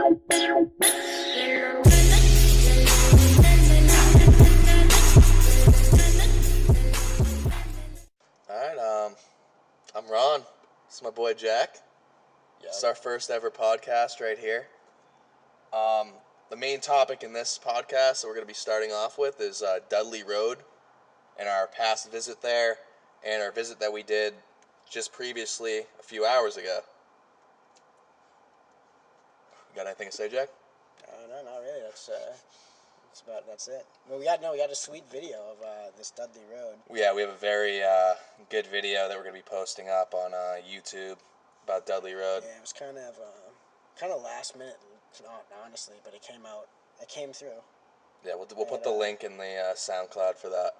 Alright, I'm Ron. This is my boy Jack. Yep. It's our first ever podcast right here. The main topic in this podcast that we're going to be starting off with is Dudley Road and our past visit there and our visit that we did just previously a few hours ago. You got anything to say, Jack? No, not really. That's it. Well, we got a sweet video of this Dudley Road. Yeah, we have a very good video that we're going to be posting up on YouTube about Dudley Road. Yeah, it was kind of last minute, honestly, but it came through. Yeah, we'll put the link in the SoundCloud for that.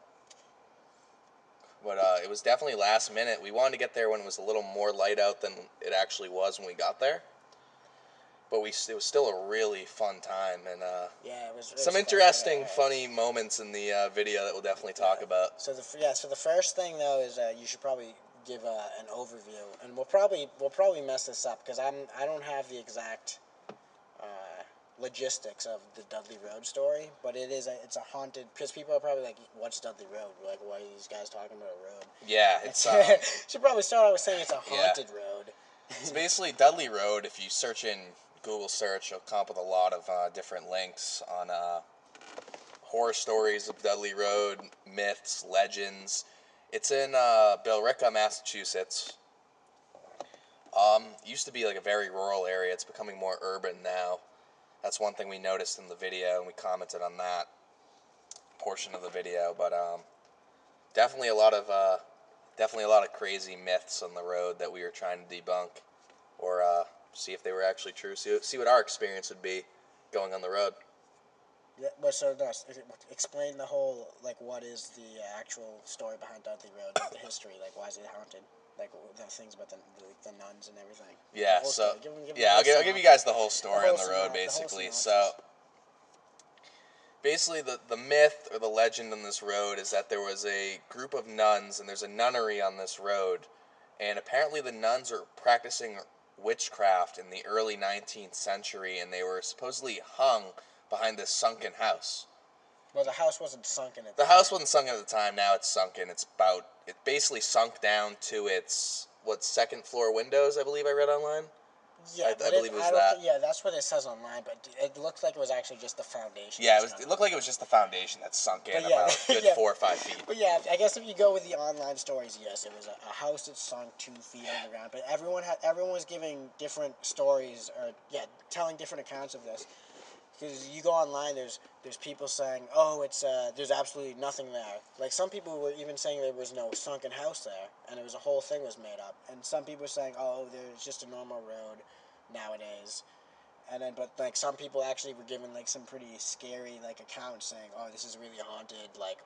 But it was definitely last minute. We wanted to get there when it was a little more light out than it actually was when we got there. But it was still a really fun time, and yeah, it was some interesting, funny moments in the video that we'll definitely talk about. So the first thing though is you should probably give an overview, and we'll probably mess this up because I don't have the exact logistics of the Dudley Road story, but it's a haunted, because people are probably like, what's Dudley Road? Like, why are these guys talking about a road? Yeah, it's should probably start out with saying it's a haunted road. It's basically Dudley Road. If you search in Google search, you'll come up with a lot of different links on horror stories of Dudley Road, myths, legends. It's in Billerica, Massachusetts. Used to be like a very rural area. It's becoming more urban now. That's one thing we noticed in the video, and we commented on that portion of the video. But definitely a lot of crazy myths on the road that we were trying to debunk, or see if they were actually true. See what our experience would be going on the road. Yeah, but so explain the whole, like, what is the actual story behind Dudley Road, like the history, like why is it haunted, like the things about the nuns and everything. Yeah, so I'll give you guys the whole story on the road, basically. So basically, the myth or the legend on this road is that there was a group of nuns, and there's a nunnery on this road, and apparently the nuns are practicing witchcraft in the early 19th century, and they were supposedly hung behind this sunken house. Well, the house wasn't sunken at the time. The house wasn't sunken at the time. Now it's sunken. It basically sunk down to its, second floor windows, I believe I read online? Yeah, I believe it was that. Yeah, that's what it says online, but it looked like it was actually just the foundation. Yeah, it looked like it was just the foundation that sunk in about a good 4 or 5 feet. But yeah, I guess if you go with the online stories, yes, it was a house that sunk 2 feet underground. But everyone was giving different stories, or telling different accounts of this. Because you go online, there's people saying, oh, there's absolutely nothing there. Like, some people were even saying there was no sunken house there, and a whole thing was made up. And some people were saying, oh, there's just a normal road nowadays. And then, but like, some people actually were given like some pretty scary like accounts saying, oh, this is really haunted. Like,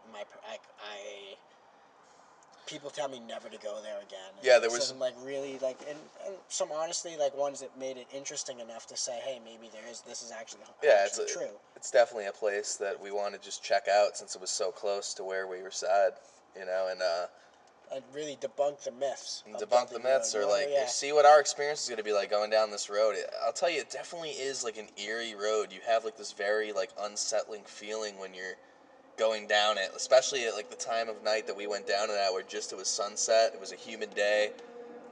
people tell me never to go there again. Yeah, there was some like really like, and some honestly like ones that made it interesting enough to say, hey, maybe this is actually true. It's definitely a place that we want to just check out since it was so close to where we reside, and really debunk the myths. Debunk the myths, or see what our experience is going to be like going down this road. I'll tell you, it definitely is like an eerie road. You have like this very like unsettling feeling when you're going down it, especially at like the time of night that we went down it at, where it was sunset. It was a humid day.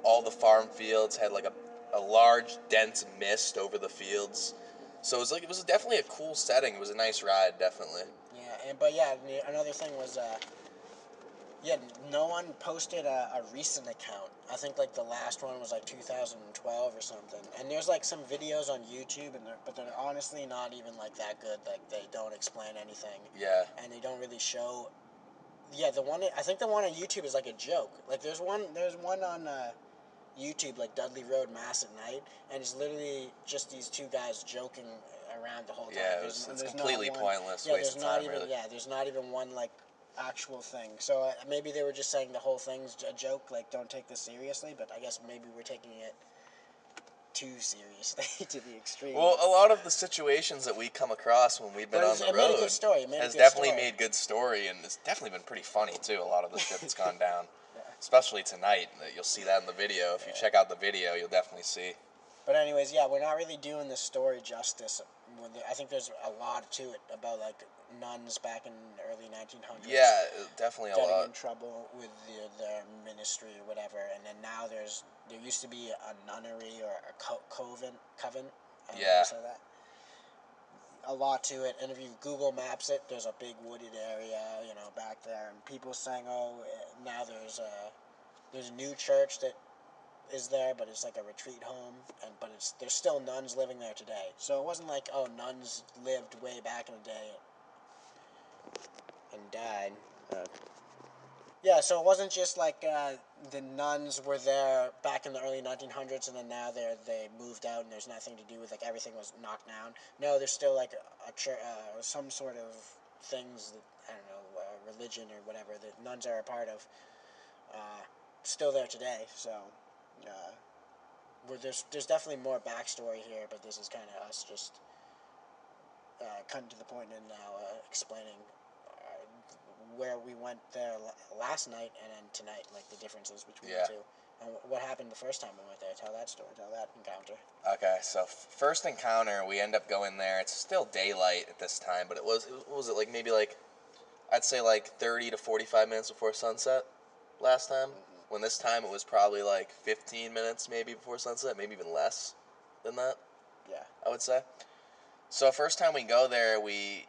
All the farm fields had like a large dense mist over the fields. So it was definitely a cool setting. It was a nice ride, definitely. Yeah, another thing was no one posted a recent account. I think like the last one was like 2012 or something. And there's like some videos on YouTube, but they're honestly not even like that good. Like, they don't explain anything. Yeah. And they don't really show. Yeah, I think the one on YouTube is like a joke. Like, there's one on YouTube, like Dudley Road Mass at Night, and it's literally just these two guys joking around the whole time. Yeah, it's completely pointless. Waste of time, really. Yeah, there's not even one like actual thing. So maybe they were just saying the whole thing's a joke, like, don't take this seriously, but I guess maybe we're taking it too seriously to the extreme. Well, a lot of the situations that we come across when we've been on the road has definitely made good story, and it's definitely been pretty funny too, a lot of the shit that's gone down. Especially tonight. You'll see that in the video. If you check out the video, you'll definitely see. But anyways, yeah, we're not really doing this story justice. I think there's a lot to it about like nuns back in the early 1900s. Yeah, definitely a lot. Getting in trouble with their ministry or whatever, and then now there used to be a nunnery or a coven. Yeah. Say that. A lot to it, and if you Google Maps it, there's a big wooded area, back there, and people saying, oh, now there's a new church that is there, but it's like a retreat home, but there's still nuns living there today. So it wasn't like, oh, nuns lived way back in the day and died. Yeah, so it wasn't just like the nuns were there back in the early 1900s, and then now they moved out, and there's nothing to do with, like, everything was knocked down. No, there's still like a church, some sort of things that, I don't know, religion or whatever that nuns are a part of, still there today. So there's definitely more backstory here, but this is kind of us just coming to the point and now explaining where we went there last night and then tonight, like the differences between the two. And what happened the first time we went there. Tell that story, tell that encounter. Okay, so first encounter, we end up going there. It's still daylight at this time, but it was like maybe like, I'd say like 30 to 45 minutes before sunset last time. Mm-hmm. When this time it was probably like 15 minutes maybe before sunset, maybe even less than that. Yeah. I would say. So first time we go there, we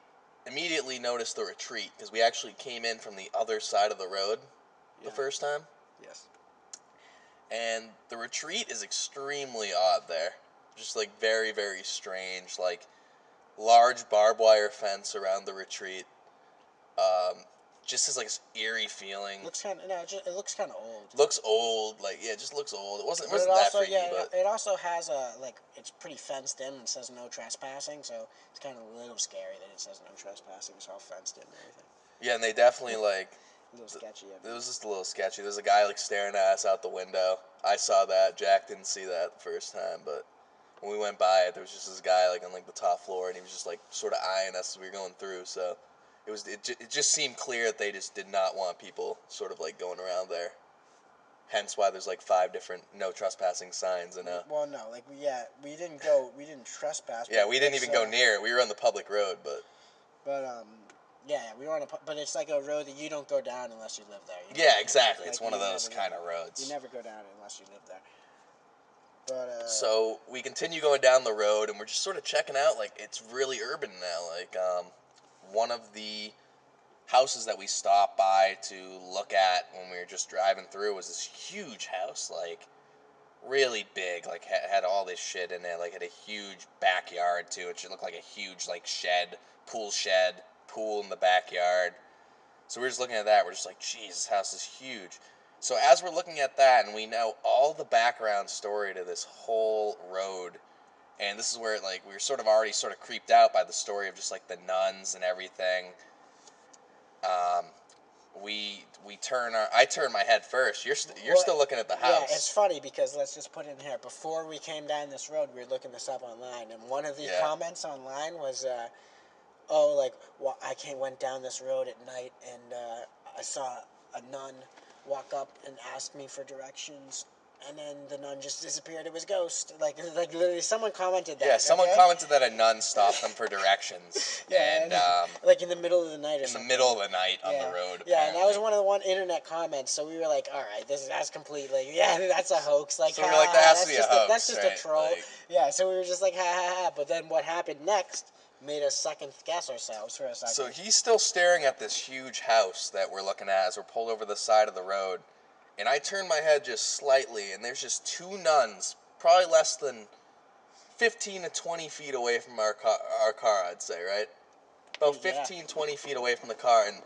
immediately noticed the retreat, because we actually came in from the other side of the road the first time. Yes. And the retreat is extremely odd there. Just like very, very strange. Like large barbed wire fence around the retreat. Just has like this eerie feeling. It looks kind of old. Looks old, like it just looks old. It wasn't also, that freaky, but it also has it's pretty fenced in and says no trespassing, so it's kind of a little scary that it says no trespassing. It's all fenced in and everything. Yeah, and they definitely like a little sketchy. It was just a little sketchy. There's a guy like staring at us out the window. I saw that. Jack didn't see that the first time, but when we went by it, there was just this guy like on like the top floor, and he was just like sort of eyeing us as we were going through. So it just seemed clear that they just did not want people sort of like going around there. Hence why there's like 5 different no trespassing signs and Well, no, like we didn't trespass. Yeah, we didn't even go near it. We were on the public road, but yeah, we were on but it's like a road that you don't go down unless you live there. Yeah, exactly. Like, it's one of those kind of roads. You never go down unless you live there. But so we continue going down the road, and we're just sort of checking out. Like, it's really urban now. Like, one of the houses that we stopped by to look at when we were just driving through was this huge house, like really big, like had all this shit in it, like had a huge backyard too. It should look like a huge like pool in the backyard. So we're just looking at that, we're just like, geez, this house is huge. So as we're looking at that, and we know all the background story to this whole road, and this is where like we were sort of already sort of creeped out by the story of just like the nuns and everything. I turn my head first. You're still looking at the house. Yeah, it's funny because let's just put it in here. Before we came down this road, we were looking this up online, and one of the comments online was, went down this road at night, and I saw a nun walk up and ask me for directions. And then the nun just disappeared. It was ghost. Like literally, someone commented that. Yeah, someone commented that a nun stopped them for directions. Yeah, and like in the middle of the night or something. In the middle of the night on the road. Yeah, and that was one of the internet comments. So we were like, all right, that's completely, that's a hoax. Like, so we were like, that has to be a hoax. That's just right? a troll. Like, yeah, so we were just like, ha ha ha. But then what happened next made us second guess ourselves for a second. So he's still staring at this huge house that we're looking at as we're pulled over the side of the road. And I turn my head just slightly, and there's just 2 nuns, probably less than 15 to 20 feet away from our car, I'd say, right? About 15, 20 feet away from the car, and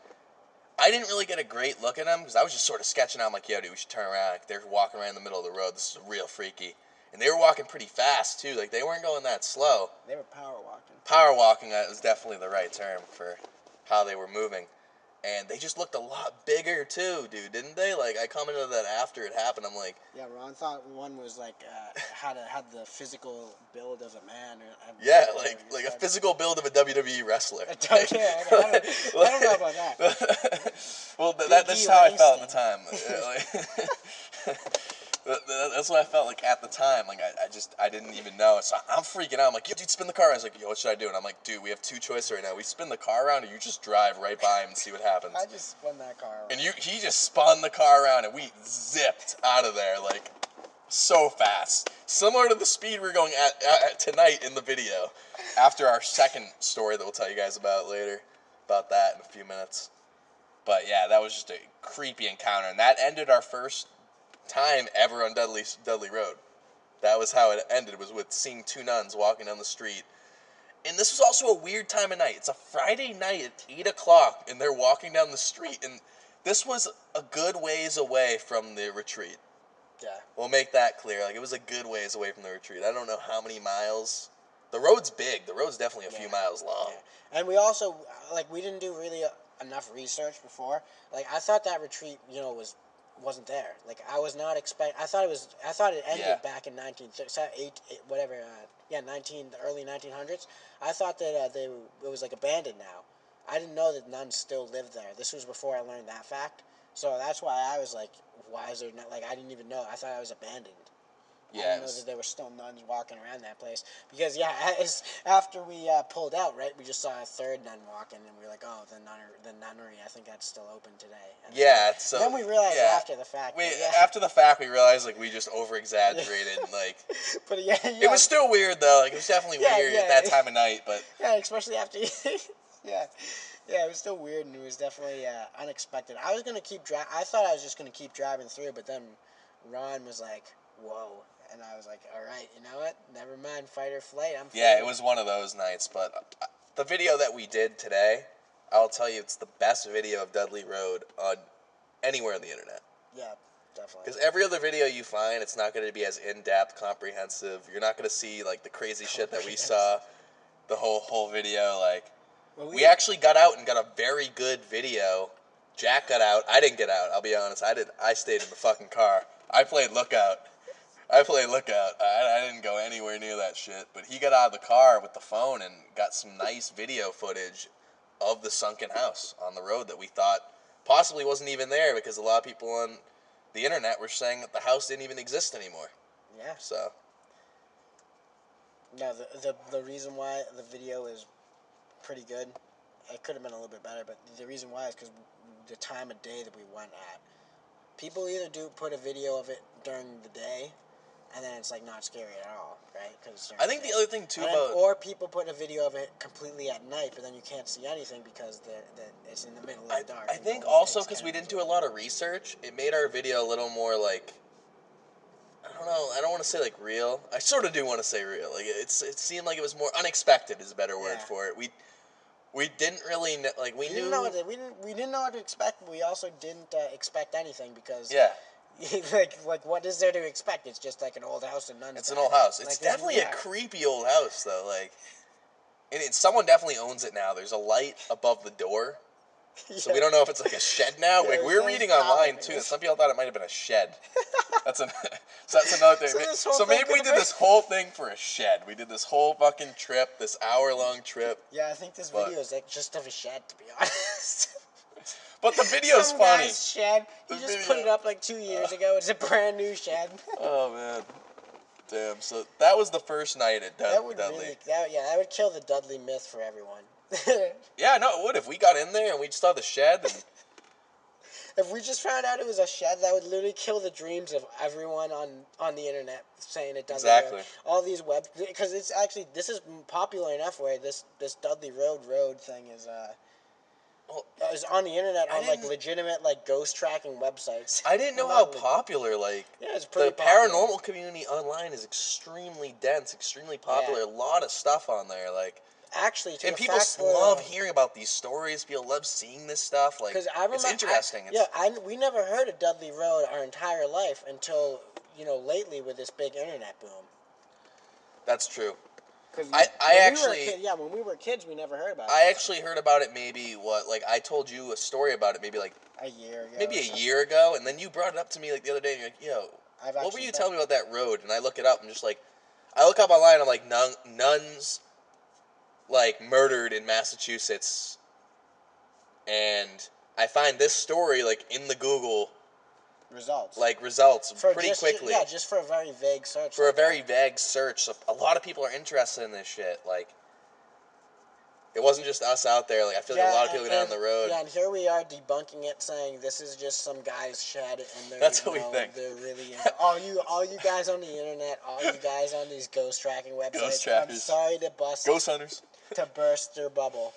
I didn't really get a great look at them, because I was just sort of sketching out, I'm like, yo, dude, we should turn around. Like, they're walking around in the middle of the road. This is real freaky. And they were walking pretty fast, too. Like, they weren't going that slow. They were power walking. Power walking was definitely the right term for how they were moving. And they just looked a lot bigger, too, dude, didn't they? Like, I commented that after it happened. I'm like... Yeah, Ron thought one was, like, had the physical build of a man. Yeah, like a physical build of a WWE wrestler. I don't know about that. Well, that's how I felt at the time. That's what I felt like at the time. Like, I didn't even know. So I'm freaking out. I'm like, yo, dude, spin the car. I was like, yo, what should I do? And I'm like, dude, we have two choices right now. We spin the car around, or you just drive right by him and see what happens. I just spun that car around. And he just spun the car around, and we zipped out of there, like, so fast. Similar to the speed we were going at tonight in the video. After our second story that we'll tell you guys about later. About that in a few minutes. But yeah, that was just a creepy encounter. And that ended our first time ever on Dudley Road. That was how it ended, was with seeing two nuns walking down the street. And this was also a weird time of night. It's a Friday night at 8 o'clock, and they're walking down the street. And this was a good ways away from the retreat. Yeah. We'll make that clear. Like, it was a good ways away from the retreat. I don't know how many miles. The road's big. The road's definitely a few miles long. Yeah. And we also, like, we didn't do really enough research before. Like, I thought that retreat, wasn't there. Like, I was not I thought it ended back in the early 1900s. I thought that it was like abandoned now. I didn't know that nuns still lived there. This was before I learned that fact. So that's why I was like, why is there not, like, I didn't even know. I thought it was abandoned. Yeah, I didn't know that there were still nuns walking around that place. Because, after we pulled out, right, we just saw a third nun walking, and we were like, oh, the nunnery, I think that's still open today. And so... then we realized after the fact. After the fact, we realized, like, we just over-exaggerated, like... But, It was still weird, though. Like, it was definitely weird at that time of night, but... Yeah, especially after... Yeah, it was still weird, and it was definitely unexpected. I thought I was just going to keep driving through, but then Ron was like, whoa. And I was like, all right, you know what? Never mind, fight or flight. I'm Yeah, it was one of those nights, but the video that we did today, I'll tell you, it's the best video of Dudley Road on anywhere on the internet. Yeah, definitely. Because every other video you find, it's not going to be as in-depth, comprehensive. You're not going to see, like, the crazy shit that we saw, the whole video, like... We actually got out and got a very good video. Jack got out. I didn't get out, I'll be honest. I stayed in the fucking car. I played lookout. I didn't go anywhere near that shit. But he got out of the car with the phone and got some nice video footage of the sunken house on the road that we thought possibly wasn't even there, because a lot of people on the internet were saying that the house didn't even exist anymore. Yeah. So. No, the reason why the video is pretty good, it could have been a little bit better, but the reason why is because the time of day that we went at. People either put a video of it during the day, and then it's like not scary at all, right? I think the other thing too or people put a video of it completely at night, but then you can't see anything because it's in the middle of the dark. I think also because we didn't do a lot of research, it made our video a little more like, I don't know, I don't want to say like real. I sort of do want to say real. Like it seemed like it was more unexpected is a better word for it. We didn't really know, like we didn't know what to expect, but we also didn't expect anything because like what is there to expect? It's just like an old house and nuns. It's an old house. It's definitely a creepy old house though. Like, and someone definitely owns it now. There's a light above the door, so we don't know if it's like a shed now. Like we were reading online too. Some people thought it might have been a shed. That's another thing. So maybe we did this whole thing for a shed. We did this whole fucking trip, this hour-long trip. Yeah, I think this video is like just of a shed, to be honest. But the video's funny. Guy's shed. He just put it up like 2 years ago. It's a brand new shed. Oh man, damn. So that was the first night at Dudley. That would kill the Dudley myth for everyone. Yeah, no, it would. If we got in there and we saw the shed, and if we just found out it was a shed, that would literally kill the dreams of everyone on the internet saying it doesn't. Exactly. All these because it's actually, this is popular enough where this Dudley Road thing is on the internet on like legitimate like ghost tracking websites. I didn't know how popular it's pretty the paranormal community online is extremely dense, extremely popular. A lot of stuff on there, like. Actually, and people love hearing about these stories. People love seeing this stuff. Like, it's interesting. We never heard of Dudley Road our entire life until lately with this big internet boom. That's true. When we were kids, we never heard about it. I actually heard about it maybe I told you a story about it maybe like a year ago. Maybe a year ago, and then you brought it up to me like the other day, and you're like, yo, what were you telling me about that road? And I look it up, and just like, I look up online, I'm like, nuns like murdered in Massachusetts, and I find this story like in the Google results. Like results for pretty just, quickly. Yeah, just for a very vague search. For a very vague search. So a lot of people are interested in this shit. Like, it wasn't just us out there. Like, I feel like a lot of people go down the road. Yeah, and here we are debunking it, saying this is just some guy's shed, and they're, that's what we think. They're really all you guys on the internet, all you guys on these ghost tracking websites. Ghost trackers. I'm sorry to bust. Ghost hunters. To burst your bubble.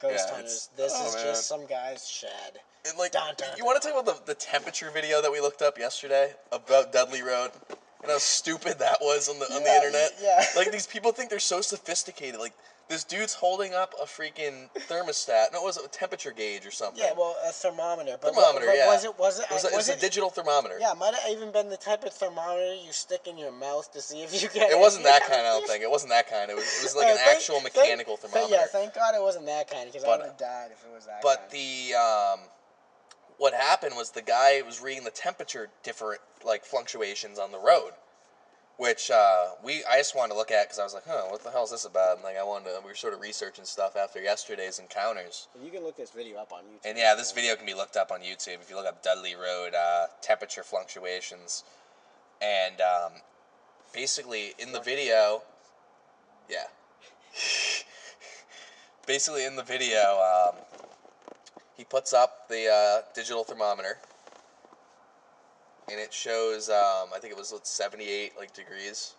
Ghost yeah, hunters. This is just some guy's shed. And like, you want to talk about the temperature video that we looked up yesterday about Dudley Road? And how stupid that was on the internet? Yeah. Like, these people think they're so sophisticated. Like, this dude's holding up a freaking thermostat. No, it was a temperature gauge or something. Yeah, well, a thermometer. But yeah. Was it a digital thermometer. Yeah, it might have even been the type of thermometer you stick in your mouth to see if you get... It wasn't that kind, I don't think. It wasn't that kind. It was like an actual mechanical thermometer. Yeah, thank God it wasn't that kind, because I would have died if it was that kind. But what happened was the guy was reading the temperature like fluctuations on the road, which I just wanted to look at because I was like, what the hell is this about? And like we were sort of researching stuff after yesterday's encounters. You can look this video up on YouTube. And yeah, this video can be looked up on YouTube if you look up Dudley Road temperature fluctuations, and basically in the video, basically in the video. He puts up the digital thermometer, and it shows, I think it was 78 degrees.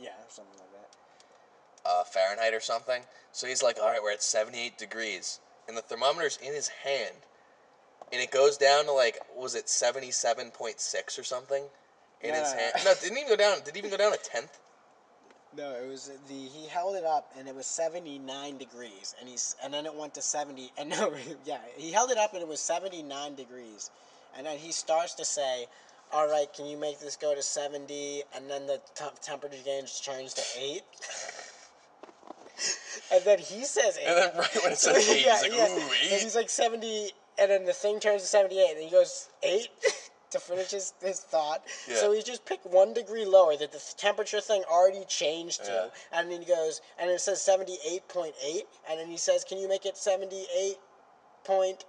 Yeah, something like that. Fahrenheit or something. So he's like, all right, we're at 78 degrees. And the thermometer's in his hand. And it goes down to, was it 77.6 or something in his hand? No, it didn't even go down. Did it even go down a tenth? No, it was he held it up and it was 79 degrees and then it went to 70 and he held it up and it was 79 degrees and then he starts to say, all right, can you make this go to 70? And then the temperature gauge turns to 8. And then he says 8. And then right when it says 8, he's like, ooh, 8? And he's like 70, and then the thing turns to 78, and he goes, 8? To finish his thought. Yeah. So he just picked 1 degree lower that the temperature thing already changed to. And then he goes, and it says 78.8, and then he says, can you make it 78 point?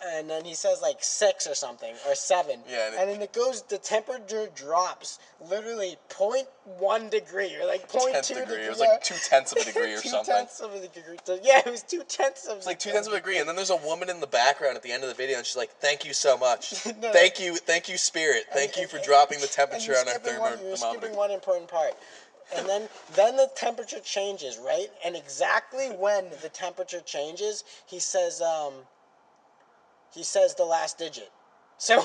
And then he says 6 or something, or 7. Yeah, and then it goes, the temperature drops literally 0.1 degree, or 0.2 degree. It was 2/10 of a degree or something. 2/10 of a degree. Yeah, it was 2/10 of It's 2/10 of a degree. And then there's a woman in the background at the end of the video, and she's like, thank you so much. Thank you, Spirit. Thank you for dropping the temperature on our thermometer. You're skipping one important part. And then the temperature changes, right? And exactly when the temperature changes, he says the last digit. So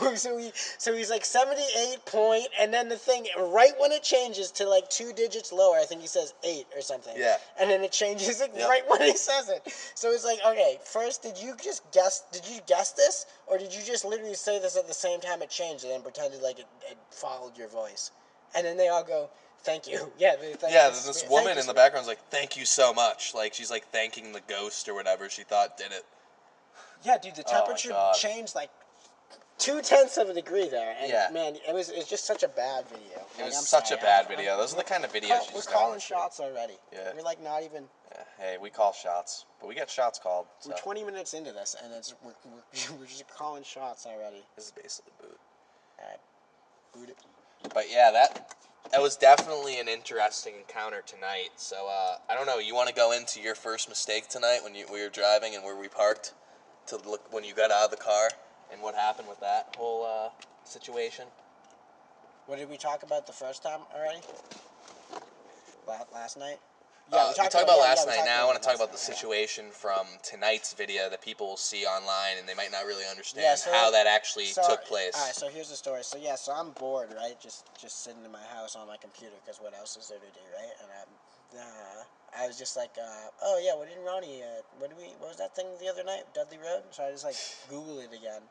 he's like 78 point, and then the thing, right when it changes to 2 digits lower, I think he says 8 or something. Yeah. And then it changes right when he says it. So it's like, okay, first, did you guess this? Or did you just literally say this at the same time it changed and then pretended like it followed your voice? And then they all go, thank you. Yeah, this woman in the background's like, thank you so much. She's thanking the ghost or whatever she thought did it. Yeah, dude, the temperature changed 0.2 of a degree there. And man, it's just such a bad video. It was such a bad video. Those are the kind of videos you just we're calling shots already. Yeah. We're not even... Yeah. Hey, we call shots, but we get shots called. So. We're 20 minutes into this, and we're just calling shots already. This is basically boot. Alright. Boot it. But yeah, that was definitely an interesting encounter tonight. So, I don't know, you want to go into your first mistake tonight when we were driving and where we parked? To look when you got out of the car and what happened with that whole situation. What did we talk about the first time already? Last night? Yeah, we talked about last night. Now I want to talk about the situation from tonight's video that people will see online, and they might not really understand how that actually took place. All right, so here's the story. So I'm bored, right? Just sitting in my house on my computer, because what else is there to do, right? And I was just like, oh yeah, what did Ronnie? What was that thing the other night? Dudley Road. So I just Google it again,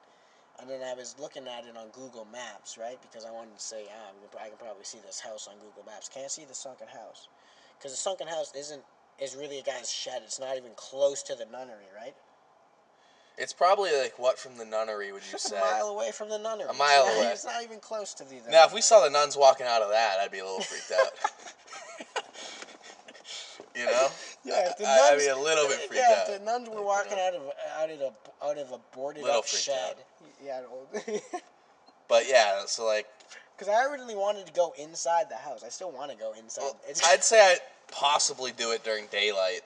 and then I was looking at it on Google Maps, right? Because I wanted to say, I can probably see this house on Google Maps. Can't see the sunken house, because the sunken house is really a guy's shed. It's not even close to the nunnery, right? It's probably what from the nunnery would you say? A mile away from the nunnery. A mile away. It's not even close to the nunnery. Now, if we saw the nuns walking out of that, I'd be a little freaked out. You know? Yeah, I'd be a little bit freaked out. Yeah, if the nuns were walking out of a boarded up shed. Out. Yeah. But yeah, so like. Because I originally wanted to go inside the house. I still want to go inside. Well, I'd say I'd possibly do it during daylight.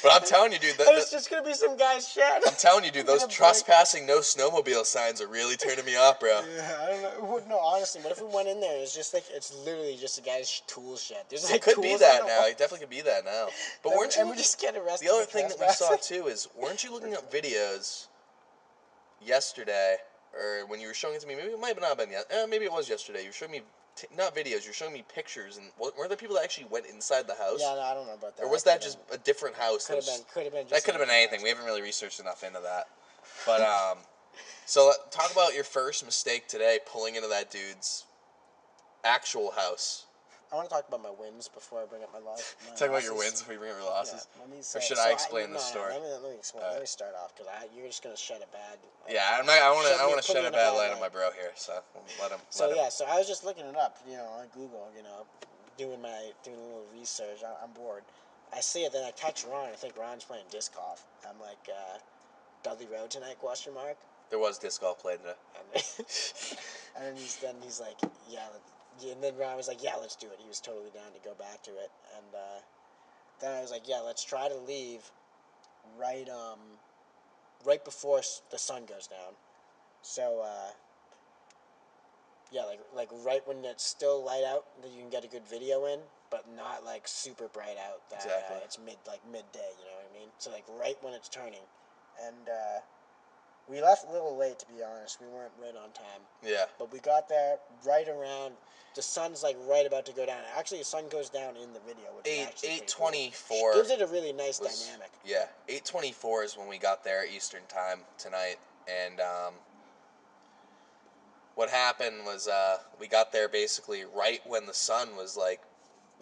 But I'm telling you, dude. It's just going to be some guy's shed. I'm telling you, dude, those trespassing no snowmobile signs are really turning me off, bro. Yeah, I don't know. No, honestly, what if we went in there and it's just like, it's literally just a guy's tool shed? There's like it could be that now. It definitely could be that now. But weren't you? And we just get arrested. The other thing that we saw, too, is weren't you looking up videos yesterday, or when you were showing it to me? Maybe it might have not been yet. Maybe it was yesterday. You were showing me not videos. You were showing me pictures, and were there people that actually went inside the house? Yeah, no, I don't know about that. Or was that just a different house? Could have been. That could have been anything. We haven't really researched enough into that. But so talk about your first mistake today, pulling into that dude's actual house. I want to talk about my wins before I bring up my loss. Talk about your wins before you bring up your losses. Yeah, or should I explain the story? Let me explain. Let me start off because you're just gonna shed a bad. Yeah, I want to shed a bad light on my bro here. So let him. So I was just looking it up, on Google, doing a little research. I'm bored. I see it, then I text Ron. I think Ron's playing disc golf. I'm like, Dudley Road tonight? ? There was disc golf played today. And then he's like, yeah. And then Ron was like, yeah, let's do it. He was totally down to go back to it. And then I was like, yeah, let's try to leave right before the sun goes down. So, yeah, like right when it's still light out, that you can get a good video in, but not like super bright out. That exactly. It's midday. You know what I mean? So like right when it's turning, and we left a little late, to be honest. We weren't right on time. Yeah. But we got there right around. The sun's like right about to go down. Actually, the sun goes down in the video. Which 8:24 gives it a really nice dynamic. Yeah, 8:24 is when we got there Eastern time tonight, and what happened was we got there basically right when the sun was like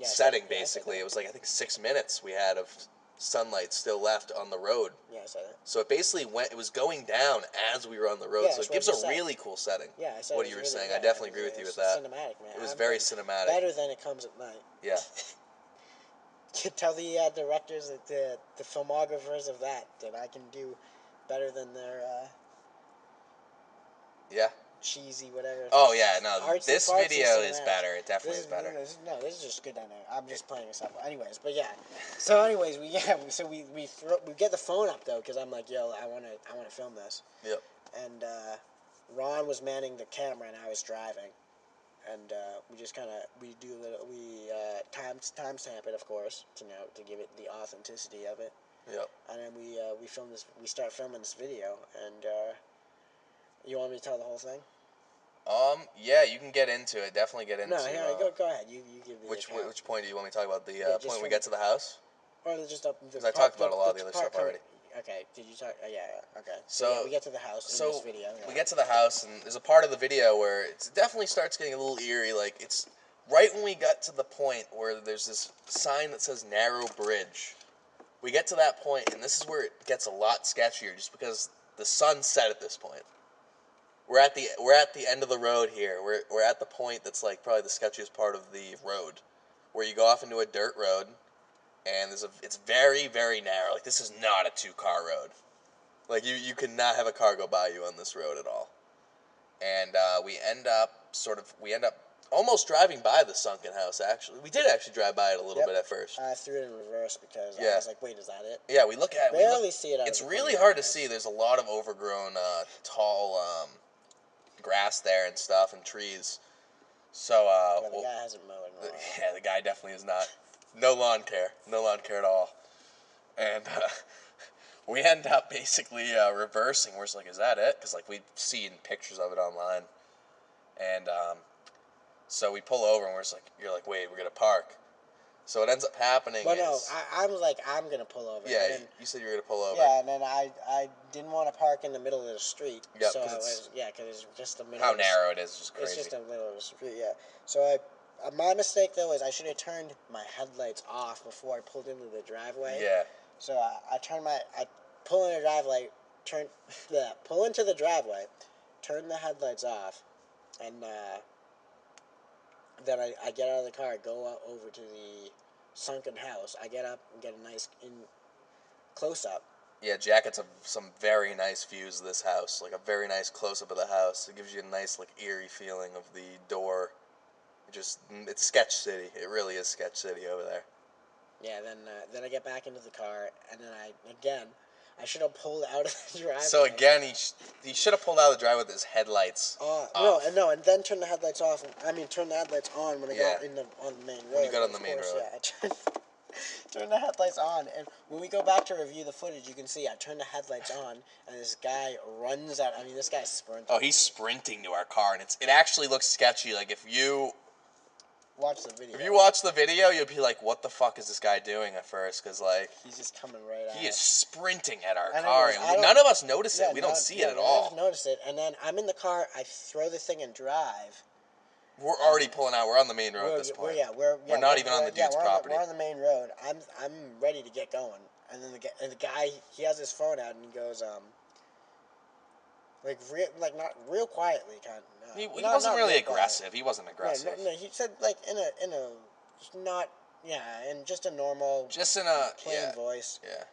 setting. Basically, it was like I think 6 minutes we had of sunlight still left on the road. Yeah, I said it. So it basically it was going down as we were on the road. So it gives a really cool setting. Yeah, I said what you were saying. I definitely agree with you with that. Cinematic, man. It was very cinematic. Better than it comes at night. Yeah. Tell the directors, the filmographers of that I can do better than their yeah. cheesy whatever. Oh yeah, no. This video is better. It definitely is better. This is just good down there. I'm just playing this up. Anyways, but yeah. So anyways, we get the phone up though because I'm like, yo, I wanna film this. Yep. And Ron was manning the camera and I was driving, and we just kind of timestamp it, of course, to give it the authenticity of it. Yep. And then we film this. We start filming this video, and you want me to tell the whole thing? Yeah, you can get into it. Definitely get into. No, here, go ahead. You give me. Which point do you want me to talk about? The point we get to the house? Or just up. Because I talked about a lot of the other stuff already. Okay. Did you talk? Yeah. Okay. So we get to the house in this video. Yeah. We get to the house, and there's a part of the video where it definitely starts getting a little eerie. Like it's right when we got to the point where there's this sign that says narrow bridge. We get to that point, and this is where it gets a lot sketchier, just because the sun set at this point. We're at the end of the road here. We're at the point that's like probably the sketchiest part of the road, where you go off into a dirt road, and it's very, very narrow. Like this is not a 2-car road. Like you cannot have a car go by you on this road at all. And we end up almost driving by the sunken house. Actually, we did actually drive by it a little bit at first. I threw it in reverse because I was like, "Wait, is that it?" Yeah, we look at it. Barely see it. It's really hard to see. There's a lot of overgrown, tall grass there and stuff and trees. So the guy hasn't mowed in a while. Yeah, the guy definitely is not. No lawn care at all. And we end up basically reversing. We're just like, is that it? Because like we've seen pictures of it online. And so we pull over and you're like, wait, we're gonna park. So what ends up happening I was like, I'm going to pull over. Yeah, then, you said you were going to pull over. Yeah, and then I didn't want to park in the middle of the street. Yep, so because it's just the middle how narrow it is just crazy. It's just the middle of the street, yeah. So my mistake, though, is I should have turned my headlights off before I pulled into the driveway. Yeah. So I pull in the driveway, pull into the driveway, turn the headlights off, and then I get out of the car, go over to the sunken house. I get up and get a nice close-up. Yeah, Jack gets some very nice views of this house, like a very nice close-up of the house. It gives you a nice, like, eerie feeling of the door. It's Sketch City. It really is Sketch City over there. Yeah, then I get back into the car, and then I should have pulled out of the driveway. So again, he should have pulled out of the driveway with his headlights off. No, and then turn the headlights off. Turn the headlights on when I got on the main road. When you got on the main road. Yeah, turn the headlights on, and when we go back to review the footage, you can see I turned the headlights on, and this guy runs out. This guy's sprinting. Oh, he's sprinting to our car, and it actually looks sketchy. Like, if you watch the video. If you watch the video, you'll be like, what the fuck is this guy doing at first? Because, like, he's just coming right at us. He is sprinting at our car, and none of us notice it. We don't see it at all. I notice it, and then I'm in the car, I throw the thing in drive. We're already pulling out. We're on the main road at this point. We're not even on the dude's property. We're on the main road. I'm ready to get going, and then the guy, he has his phone out, and he goes, not real quietly, kind of. He wasn't really aggressive. He wasn't aggressive. No, he said, like, in a not, in just a normal, just in a plain voice. Yeah.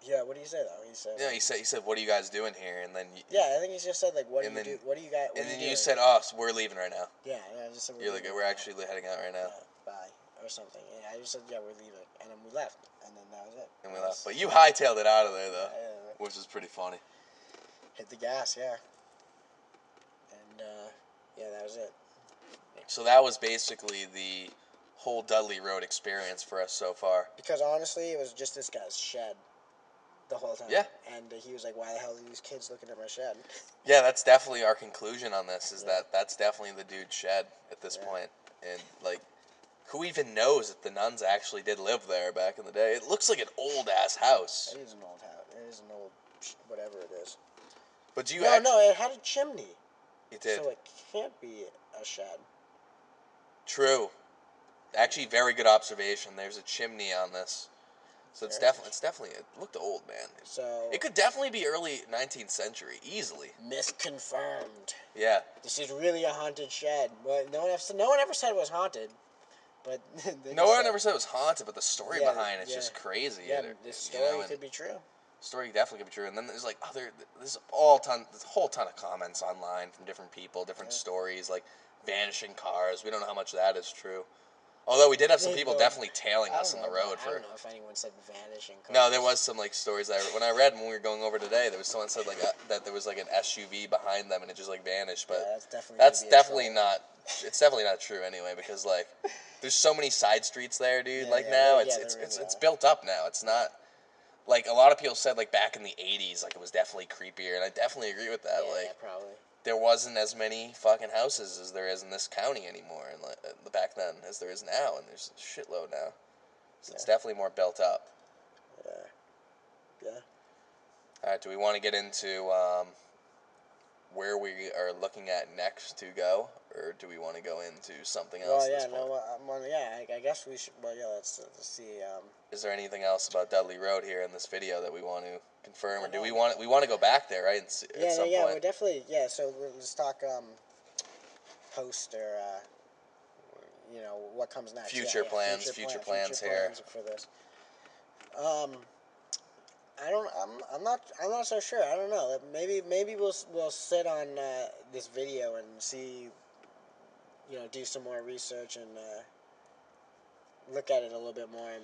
Yeah, what did he say though? He said, "What are you guys doing here?" And then I think he just said, like, "What do you do? What do you guys?" And then you said, "Oh, so we're leaving right now." Yeah, I just said you're like, "We're actually heading out right now." Yeah, bye or something. Yeah, I just said, "Yeah, we're leaving," and then we left, and then that was it. And we left, but you hightailed it out of there though, which is pretty funny. Hit the gas, yeah. And that was it. So that was basically the whole Dudley Road experience for us so far. Because honestly, it was just this guy's shed the whole time. Yeah. And he was like, why the hell are these kids looking at my shed? Yeah, that's definitely our conclusion on this, is that's definitely the dude's shed at this point. And, like, who even knows if the nuns actually did live there back in the day? It looks like an old-ass house. It is an old house. It is an old whatever it is. But No, it had a chimney. It did. So it can't be a shed. True. Actually, very good observation. There's a chimney on this. So it's definitely, it looked old, man. So it could definitely be early 19th century, easily. Misconfirmed. Yeah. This is really a haunted shed. Well, no one ever said it was haunted. But no one ever said it was haunted, but the story behind it's just crazy. Yeah, this story could be true. Story definitely could be true. And then there's like there's a whole ton of comments online from different people, different stories, like vanishing cars. We don't know how much that is true. Although we did have some people definitely tailing us on the road I don't know if anyone said vanishing cars. No, there was some like stories that when I read when we were going over today, there was someone said like that there was like an SUV behind them and it just like vanished. But that's definitely not. It's definitely not true anyway, because like there's so many side streets there, dude. Now it's built up now. It's not like a lot of people said like back in the 80s, like it was definitely creepier, and I definitely agree with that. Yeah, probably. There wasn't as many fucking houses as there is in this county anymore, and back then as there is now, and there's a shitload now. So it's definitely more built up. Yeah. All right, do we want to get into where we are looking at next to go, or do we want to go into something else? I guess we should. Well, let's see. Is there anything else about Dudley Road here in this video that we want to confirm, or do we want to go back there, right? At some point? We're definitely So let's talk post or what comes next. Future plans here for this. I'm not so sure. I don't know. Maybe we'll sit on this video and see, do some more research and look at it a little bit more. And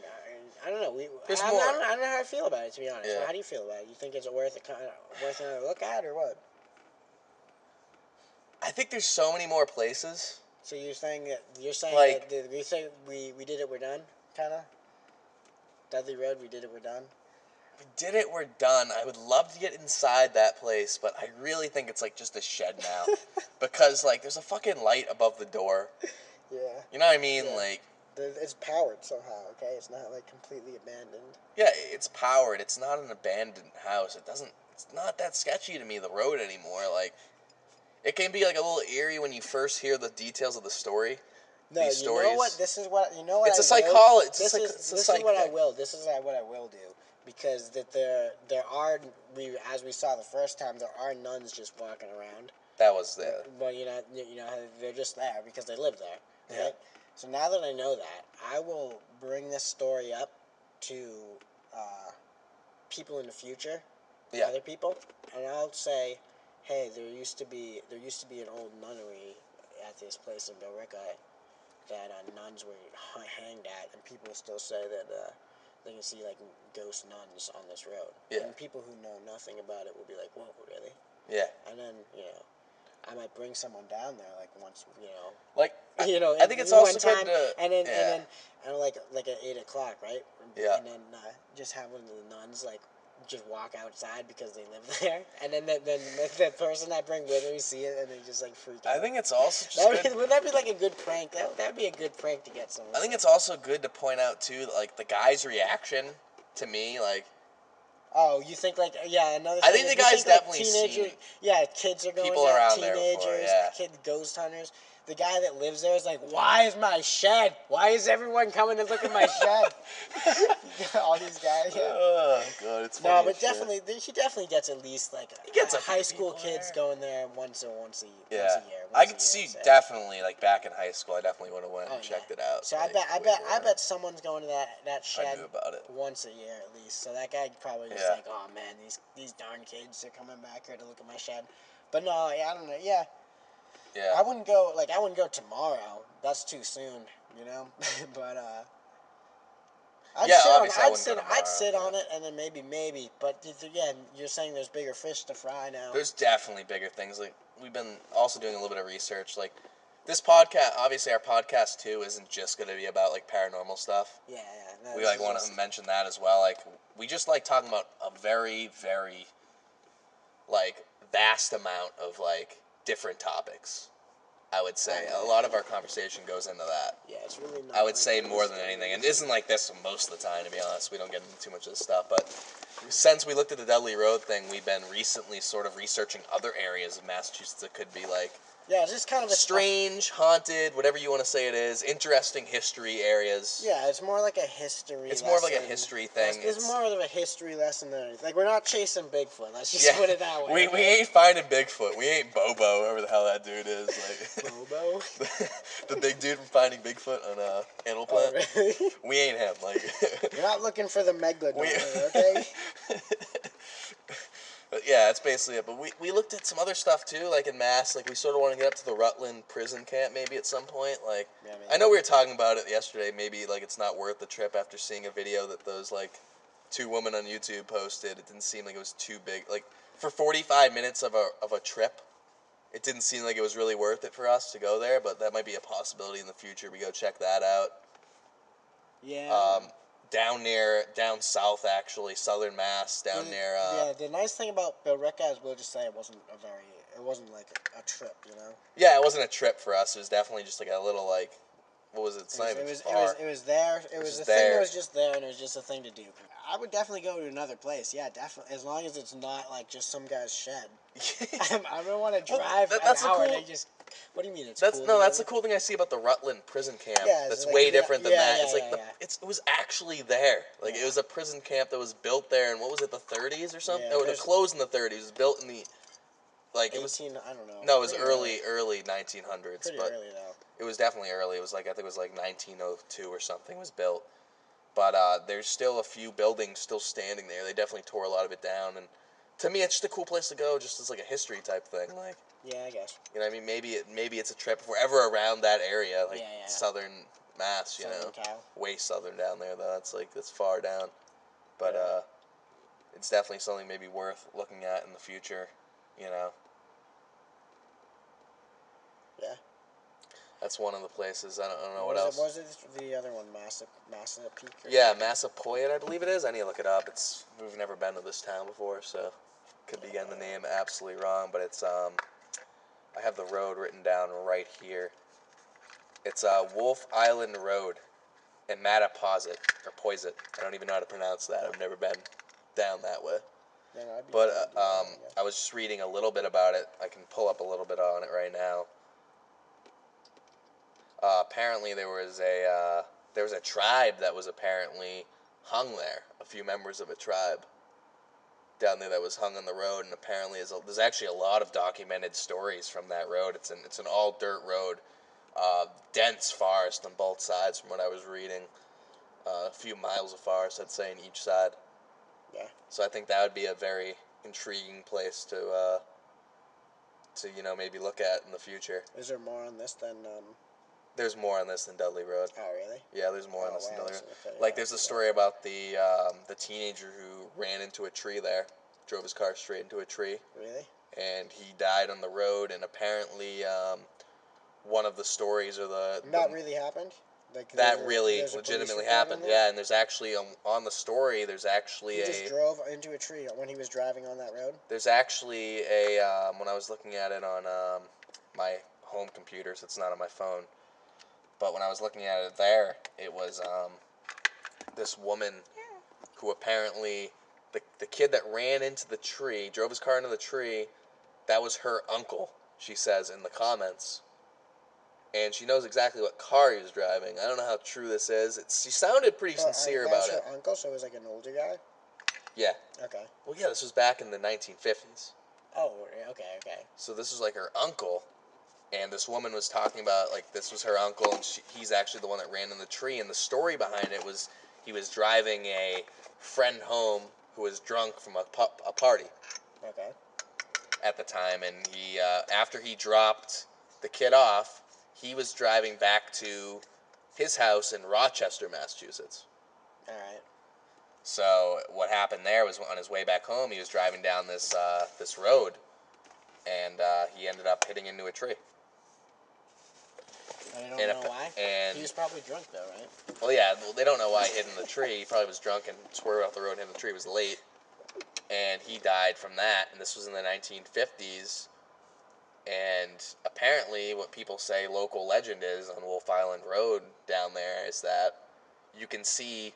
I don't know. I don't know how I feel about it, to be honest. Yeah. How do you feel about it? You think it's worth another look at, or what? I think there's so many more places. So you're saying that we say we did it, we're done, kind of. Dudley Road, we did it, we're done. We did it, we're done. I would love to get inside that place, but I really think it's like just a shed now, because like there's a fucking light above the door. Yeah. You know what I mean? Yeah. Like it's powered somehow. Okay, it's not like completely abandoned. Yeah, it's powered. It's not an abandoned house. It's not that sketchy to me, the road anymore. Like, it can be like a little eerie when you first hear the details of the story. No, you know what? This is what It's a psychology. This is what I will. This is what I will do, because there are, as we saw the first time, there are nuns just walking around. That was there. Well, they're just there because they live there. Right? Yeah. So now that I know that, I will bring this story up to people in the future, Yeah. other people, and I'll say, hey, there used to be an old nunnery at this place in Billerica that nuns were hanged at, and people still say that they can see like ghost nuns on this road. Yeah. And people who know nothing about it will be like, whoa, really? Yeah. And then, I might bring someone down there like once, Like, I think it's also good to, and then like at 8:00, right? Yeah. And then just have one of the nuns like just walk outside because they live there, and then the person I bring with me see it and they just like freak out. I think it's also just good. Would that be like a good prank? That'd be a good prank to get someone. I think it's also good to point out too, like the guy's reaction to me, like. Oh, you think like another. I think the guy's definitely seen. Yeah, kids are going people there, around teenagers, there before, yeah. kid ghost hunters. The guy that lives there is like, why is my shed? Why is everyone coming to look at my shed? All these guys. Yeah. Oh god, it's funny. No, but definitely, he definitely gets at least like he gets high school kids going there once a year. I could see definitely like back in high school. I definitely would have went and checked it out. So like, I bet someone's going to that shed. I knew about it. Once a year at least. So that guy probably was like, oh man, these darn kids are coming back here to look at my shed. But no, I don't know. Yeah. Yeah. I wouldn't go tomorrow. That's too soon, but I'd sit on it and then maybe. But again, you're saying there's bigger fish to fry now. There's definitely bigger things. Like we've been also doing a little bit of research. Like this podcast, obviously our podcast too isn't just going to be about like paranormal stuff. Yeah. We like want to mention that as well. Like we just like talking about a very, very like vast amount of like different topics. I would say a lot of our conversation goes into that. Yeah, it's really not. I would say more than anything, and it isn't like this most of the time, to be honest. We don't get into too much of this stuff, but since we looked at the Dudley Road thing, we've been recently sort of researching other areas of Massachusetts that could be like it's just kind of a strange, haunted, whatever you want to say it is, interesting history areas. Yeah, it's more like a history. It's more of like a history thing. It's more of a history lesson than anything. Like we're not chasing Bigfoot. Let's just put it that way. We ain't finding Bigfoot. We ain't Bobo, whoever the hell that dude is. Like Bobo. the big dude from Finding Bigfoot on Animal Planet. Oh, really? We ain't him. Like you're not looking for the megalodon, okay? But yeah, that's basically it. But we looked at some other stuff too, like in Mass. Like we sort of want to get up to the Rutland prison camp maybe at some point. Like I know we were talking about it yesterday. Maybe like it's not worth the trip after seeing a video that those like 2 women on YouTube posted. It didn't seem like it was too big. Like for 45 minutes of a trip, it didn't seem like it was really worth it for us to go there. But that might be a possibility in the future. We go check that out. Yeah. Down south actually, southern Mass, down near. The nice thing about Billerica is we'll just say it wasn't like a trip, Yeah, it wasn't a trip for us. It was definitely just like a little like, what was it? It's not even far. It was there. It was a thing that was just there, and it was just a thing to do. I would definitely go to another place. Yeah, definitely. As long as it's not like just some guy's shed. I don't want to drive an hour and they just. What do you mean it's cool? No, that's the cool thing I see about the Rutland prison camp. Yeah, that's like, way different than that. It's like it was actually there. Like it was a prison camp that was built there in what was it, the 30s or something? No, it was closed in the 30s. It was built in the like 18, it was. I don't know. No, it was early 1900s. Pretty but early though. It was definitely early. It was like I think it was like 1902 or something was built. But there's still a few buildings still standing there. They definitely tore a lot of it down, and to me, it's just a cool place to go, just as like a history type thing. Like, yeah, I guess. You know what I mean? Maybe it's a trip if we're ever around that area, like southern Mass, southern Cal. Way southern down there though. That's far down, but it's definitely something maybe worth looking at in the future. Yeah. That's one of the places. I don't know what else. Was it the other one, Massa Peak? Yeah, Massapoit, I believe it is. I need to look it up. We've never been to this town before, so could be getting the name absolutely wrong. But it's I have the road written down right here. It's Wolf Island Road in Mattapoisett or Poisett. I don't even know how to pronounce that. I've never been down that way. Yeah, but I was just reading a little bit about it. I can pull up a little bit on it right now. Apparently there was a tribe that was apparently hung there. A few members of a tribe down there that was hung on the road, and apparently there's actually a lot of documented stories from that road. It's an all dirt road, dense forest on both sides from what I was reading. a few miles afar, I'd say, in each side. Yeah. So I think that would be a very intriguing place to maybe look at in the future. Is there more on this than? There's more on this than Dudley Road. Oh, really? Yeah, there's more on this than Dudley Road. Okay, Like, there's a story about the teenager who ran into a tree there, drove his car straight into a tree. Really? And he died on the road, and apparently one of the stories or that really happened? Like that really legitimately happened, yeah, and there's actually, on the story, there's actually he just drove into a tree when he was driving on that road? There's actually a, when I was looking at it on my home computer, so it's not on my phone, but when I was looking at it there, it was this woman who apparently, the kid that ran into the tree, drove his car into the tree, that was her uncle, she says in the comments. And she knows exactly what car he was driving. I don't know how true this is. She sounded pretty sincere about it. That was her uncle, so it was like an older guy? Yeah. Okay. Well, yeah, this was back in the 1950s. Oh, okay. So this was like her uncle, and this woman was talking about, like, this was her uncle, and he's actually the one that ran in the tree. And the story behind it was he was driving a friend home who was drunk from a party. Okay. At the time, and he after he dropped the kid off, he was driving back to his house in Rochester, Massachusetts. All right. So what happened there was on his way back home, he was driving down this road, and he ended up hitting into a tree. I don't know why. And he was probably drunk, though, right? Well, yeah, they don't know why he hit in the tree. He probably was drunk and swerved off the road and hit the tree. It was late, and he died from that. And this was in the 1950s. And apparently, what people say local legend is on Wolf Island Road down there is that you can see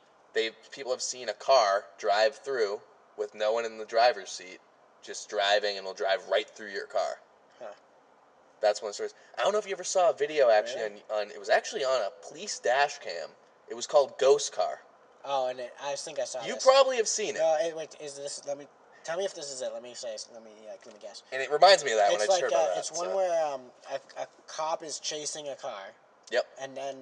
people have seen a car drive through with no one in the driver's seat, just driving, and will drive right through your car. Huh. That's one of the stories. I don't know if you ever saw a video actually really? on it was actually on a police dash cam. It was called Ghost Car. Oh, and I think I saw. You probably have seen it. No, wait, is this? Let me. Tell me if this is it. Let me guess. And it reminds me of that it's when I heard about that. It's one where a cop is chasing a car. Yep. And then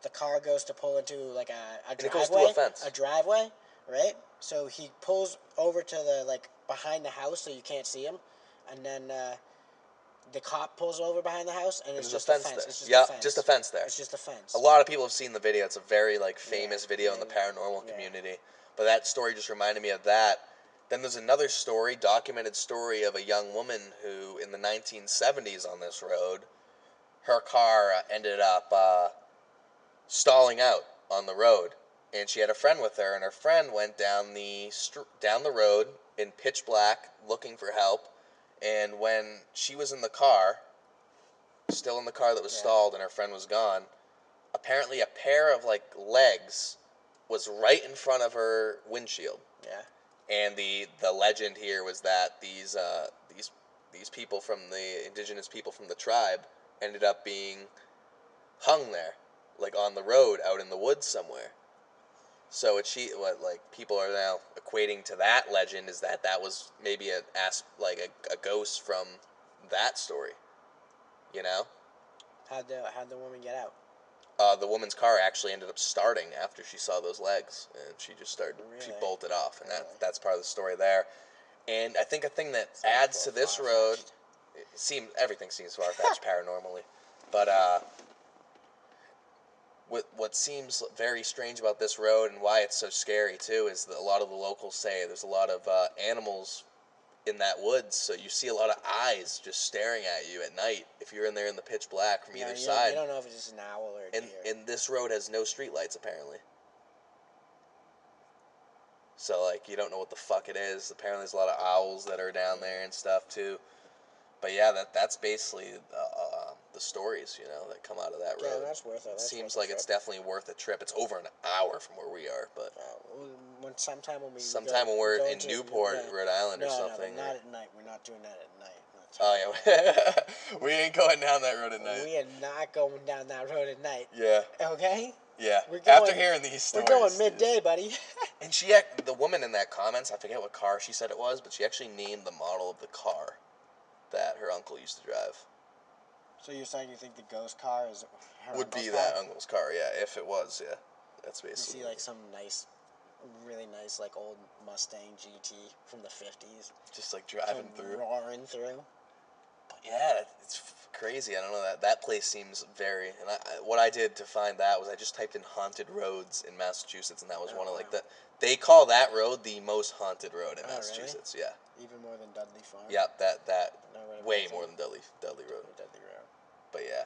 the car goes to pull into like a driveway. And it goes through a fence. A driveway, right? So he pulls over to the behind the house so you can't see him, and then the cop pulls over behind the house and it's just a fence. It's just a fence. Just a fence there. It's just a fence. A lot of people have seen the video. It's a very famous video in the paranormal community. But that story just reminded me of that. Then there's another story, documented story of a young woman who, in the 1970s on this road, her car ended up stalling out on the road, and she had a friend with her, and her friend went down the road in pitch black looking for help, and when she was in the car, still in the car that was stalled, and her friend was gone, apparently a pair of legs was right in front of her windshield. Yeah. And the legend here was that these people from the indigenous people from the tribe ended up being hung there, on the road out in the woods somewhere. So what people are now equating to that legend is that was maybe a ghost from that story. You know? How'd the woman get out? The woman's car actually ended up starting after she saw those legs, and she just started. Really? She bolted off, and that's part of the story there. And I think a thing that adds to this road, everything seems far-fetched paranormally, but what seems very strange about this road and why it's so scary too is that a lot of the locals say there's a lot of animals in that woods, so you see a lot of eyes just staring at you at night if you're in there in the pitch black from either side. You don't know if it's just an owl or a deer. And this road has no street lights apparently. So you don't know what the fuck it is. Apparently there's a lot of owls that are down there and stuff too. But yeah, that's basically the stories, that come out of that road. Yeah, that's worth it. Seems like it's definitely worth a trip. It's over an hour from where we are, but sometime when we're in Newport, Rhode Island or something. No, not at night. We're not doing that at night. Oh yeah, we ain't going down that road at night. We are not going down that road at night. Yeah. Okay. Yeah. After hearing these stories, we're going midday, buddy. And the woman in that comments, I forget what car she said it was, but she actually named the model of the car that her uncle used to drive. So you're saying you think the ghost car is her would be car? that uncle's car? Yeah, if it was, yeah. That's You basically. see like some really nice like old Mustang GT from the 50s. Just like driving through. Roaring through. But yeah, it's crazy. I don't know that place seems very. And what I did to find that was I just typed in haunted roads in Massachusetts, and that was one of like the. They call that road the most haunted road in Massachusetts. Really? Yeah. Even more than Dudley Farm. Yep, that way more than Dudley Road. Dudley Road. But yeah.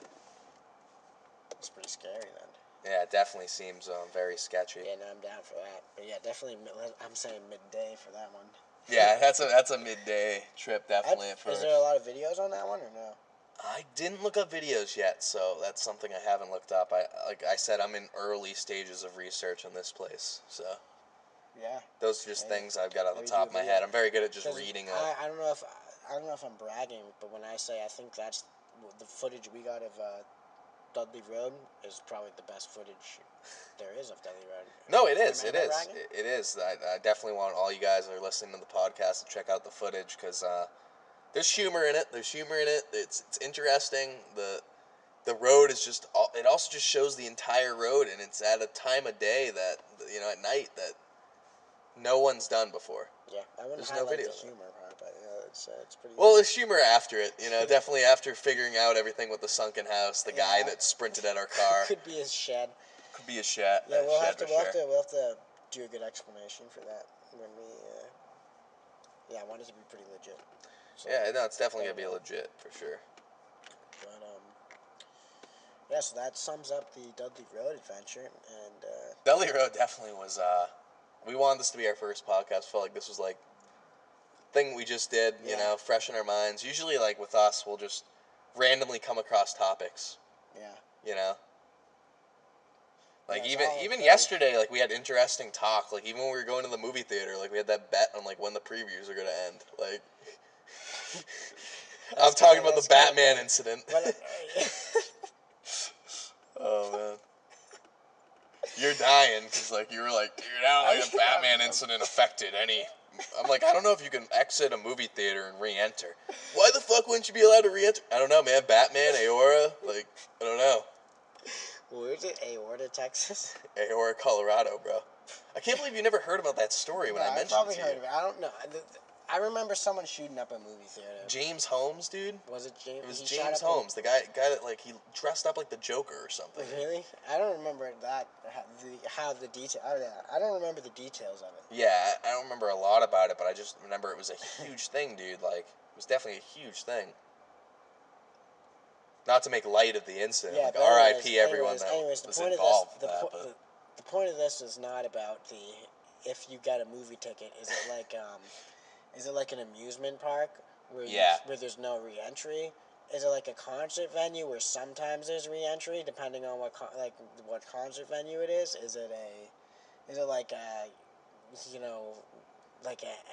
It's pretty scary then. Yeah, it definitely seems very sketchy. Yeah, no, I'm down for that. But yeah, definitely, I'm saying midday for that one. Yeah, that's a midday trip, definitely. Is there a lot of videos on that one or no? I didn't look up videos yet, so that's something I haven't looked up. Like I said, I'm in early stages of research on this place, so yeah, those are just things I've got on the top of my head. I'm very good at just reading. I don't know if I'm bragging, but when I say I think that's the footage we got of Dudley Road is probably the best footage there is of Dudley Road. No, it is. It is. It is. I definitely want all you guys that are listening to the podcast to check out the footage because there's humor in it. It's interesting. The road is just. It also just shows the entire road, and it's at a time of day that at night that no one's done before. Yeah, I wouldn't highlight the humor part, but it's pretty. Well, there's humor after it, definitely after figuring out everything with the sunken house, the guy that sprinted at our car. Could be his shed. Could be a shed. Yeah, we'll have to do a good explanation for that when we. I want it to be pretty legit. So, yeah, no, it's definitely gonna be legit for sure. But so that sums up the Dudley Road adventure, and Dudley Road definitely was. We wanted this to be our first podcast. Felt like this was like thing we just did, fresh in our minds. Usually, like with us, we'll just randomly come across topics. Yeah. Like even yesterday, like we had interesting talk. Like even when we were going to the movie theater, like we had that bet on like when the previews are gonna end. Like I'm talking about the Batman incident. Oh man, you're dying because like you were like, dude, I don't think the Batman incident affected any. I'm like, I don't know if you can exit a movie theater and re-enter. Why the fuck wouldn't you be allowed to re-enter? I don't know, man. Batman, Aora, like I don't know. Where is it? Aorta, Texas? Aora, Colorado, bro. I can't believe you never heard about that story when I mentioned it to you. I probably heard of it. I don't know. I remember someone shooting up a movie theater. James Holmes, dude. Was it James? It was James Holmes, the guy that like he dressed up like the Joker or something. Really? I don't remember that. How the detail. I don't remember the details of it. Yeah, I don't remember a lot about it, but I just remember it was a huge thing, dude. Like it was definitely a huge thing. Not to make light of the incident, like R.I.P. everyone that was involved with that. The point of this is not about if you get a movie ticket. Is it like an amusement park where there's no re-entry? Is it like a concert venue where sometimes there's re-entry depending on what concert venue it is? Is it like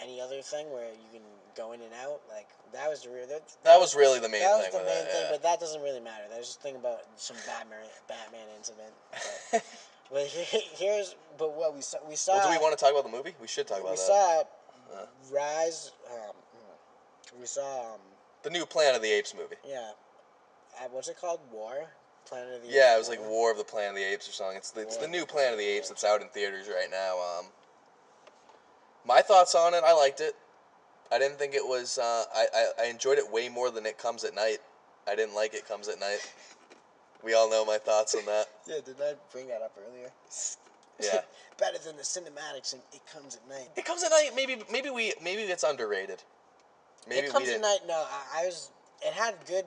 any other thing where you can go in and out? Like that was really the main thing. That was the main thing, but that doesn't really matter. There's just a thing about some Batman incident. But what we saw. Well, do we want to talk about the movie? We should talk about that. We saw Rise. We saw the new Planet of the Apes movie. Yeah. What's it called? War. Planet of the Apes. Yeah, it was like War of the Planet of the Apes or something. It's the new Planet of the Apes that's out in theaters right now. My thoughts on it, I liked it. I didn't think it was. I enjoyed it way more than It Comes at Night. I didn't like It Comes at Night. We all know my thoughts on that. Yeah, didn't I bring that up earlier? Yeah. Better than the cinematics in It Comes at Night. It Comes at Night. Maybe it's underrated. Maybe It Comes at Night. No, It had good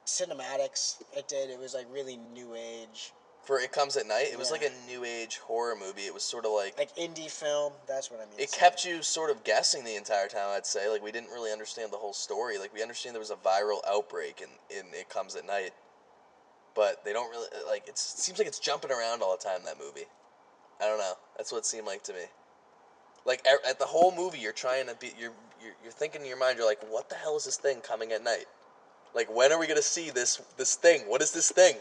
cinematics. It did. It was like really new age. For It Comes at Night, it was like a new age horror movie. It was sort of like indie film. That's what I mean. It kept you sort of guessing the entire time. I'd say like we didn't really understand the whole story. Like we understand there was a viral outbreak in It Comes at Night, but they don't really like. It seems like it's jumping around all the time. That movie. I don't know. That's what it seemed like to me. Like at the whole movie, you're trying to be you're thinking in your mind. You're like, what the hell is this thing coming at night? Like when are we gonna see this thing? What is this thing?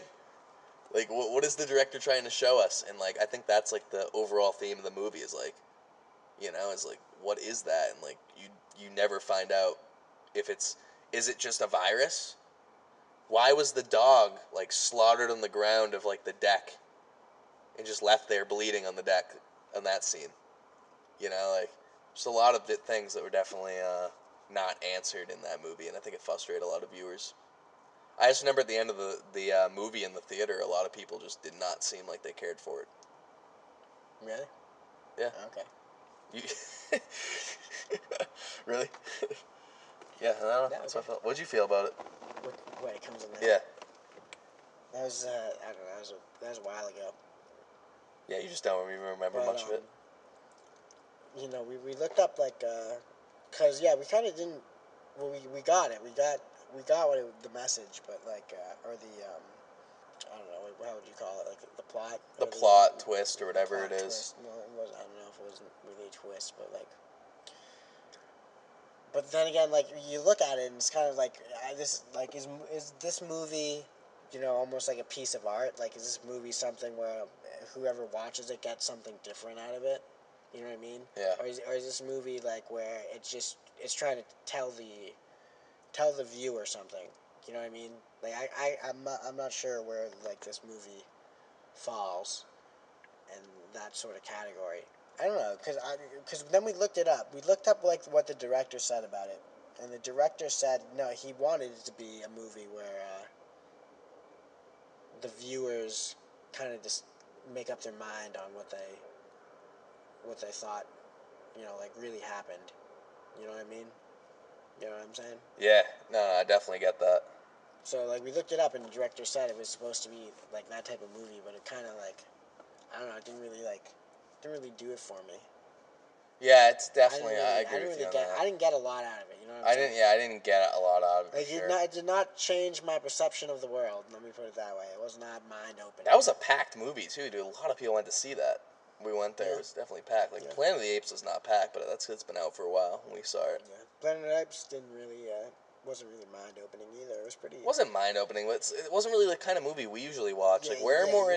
Like, what is the director trying to show us? And, like, I think that's, like, the overall theme of the movie is, like, is, like, what is that? And, like, you never find out if is it just a virus? Why was the dog, like, slaughtered on the ground of, like, the deck and just left there bleeding on the deck on that scene. You know, like, just a lot of things that were definitely not answered in that movie, and I think it frustrated a lot of viewers. I just remember at the end of the movie in the theater, a lot of people just did not seem like they cared for it. Really? Yeah. Okay. You really? Yeah, I don't know. That's what I felt. What'd you feel about it? When it comes in there? Yeah. That was, I don't know, that was a while ago. Yeah, you just don't even remember much of it. You know, we looked up, like, because, yeah, we kind of didn't, well, we got it. We got what the message, but, like, or the, I don't know, how would you call it? Like, the plot? The plot twist or whatever it is. Twist. No, it wasn't, I don't know if it wasn't really a twist, but, like, but then again, like, you look at it and it's kind of like, is this movie, you know, almost like a piece of art? Like, is this movie something where whoever watches it gets something different out of it? You know what I mean? Yeah. Or is this movie like where it's trying to tell the viewer something? You know what I mean? Like, I'm not sure where, like, this movie falls in that sort of category. I don't know, because then we looked it up. We looked up, like, what the director said about it, and the director said no, he wanted it to be a movie where the viewers kind of just make up their mind on what they thought, you know, like, really happened. You know what I mean? You know what I'm saying? Yeah, no, I definitely get that. So, like, we looked it up, and the director said it was supposed to be, like, that type of movie, but it kind of, like, I don't know, it didn't really do it for me. Yeah, it's definitely, I agree with you on that. I didn't get a lot out of it, you know what I'm saying? I didn't get a lot out of it, Like, sure. it did not change my perception of the world, let me put it that way. It was not mind-opening. That was a packed movie, too, dude. A lot of people went to see that. We went there, Yeah. It was definitely packed. Like, Planet of the Apes was not packed, but that's 'cause it's been out for a while when we saw it. Yeah. Planet of the Apes wasn't really mind-opening either. It was pretty... It wasn't mind-opening, but it wasn't really the kind of movie we usually watch. Yeah, like, we're more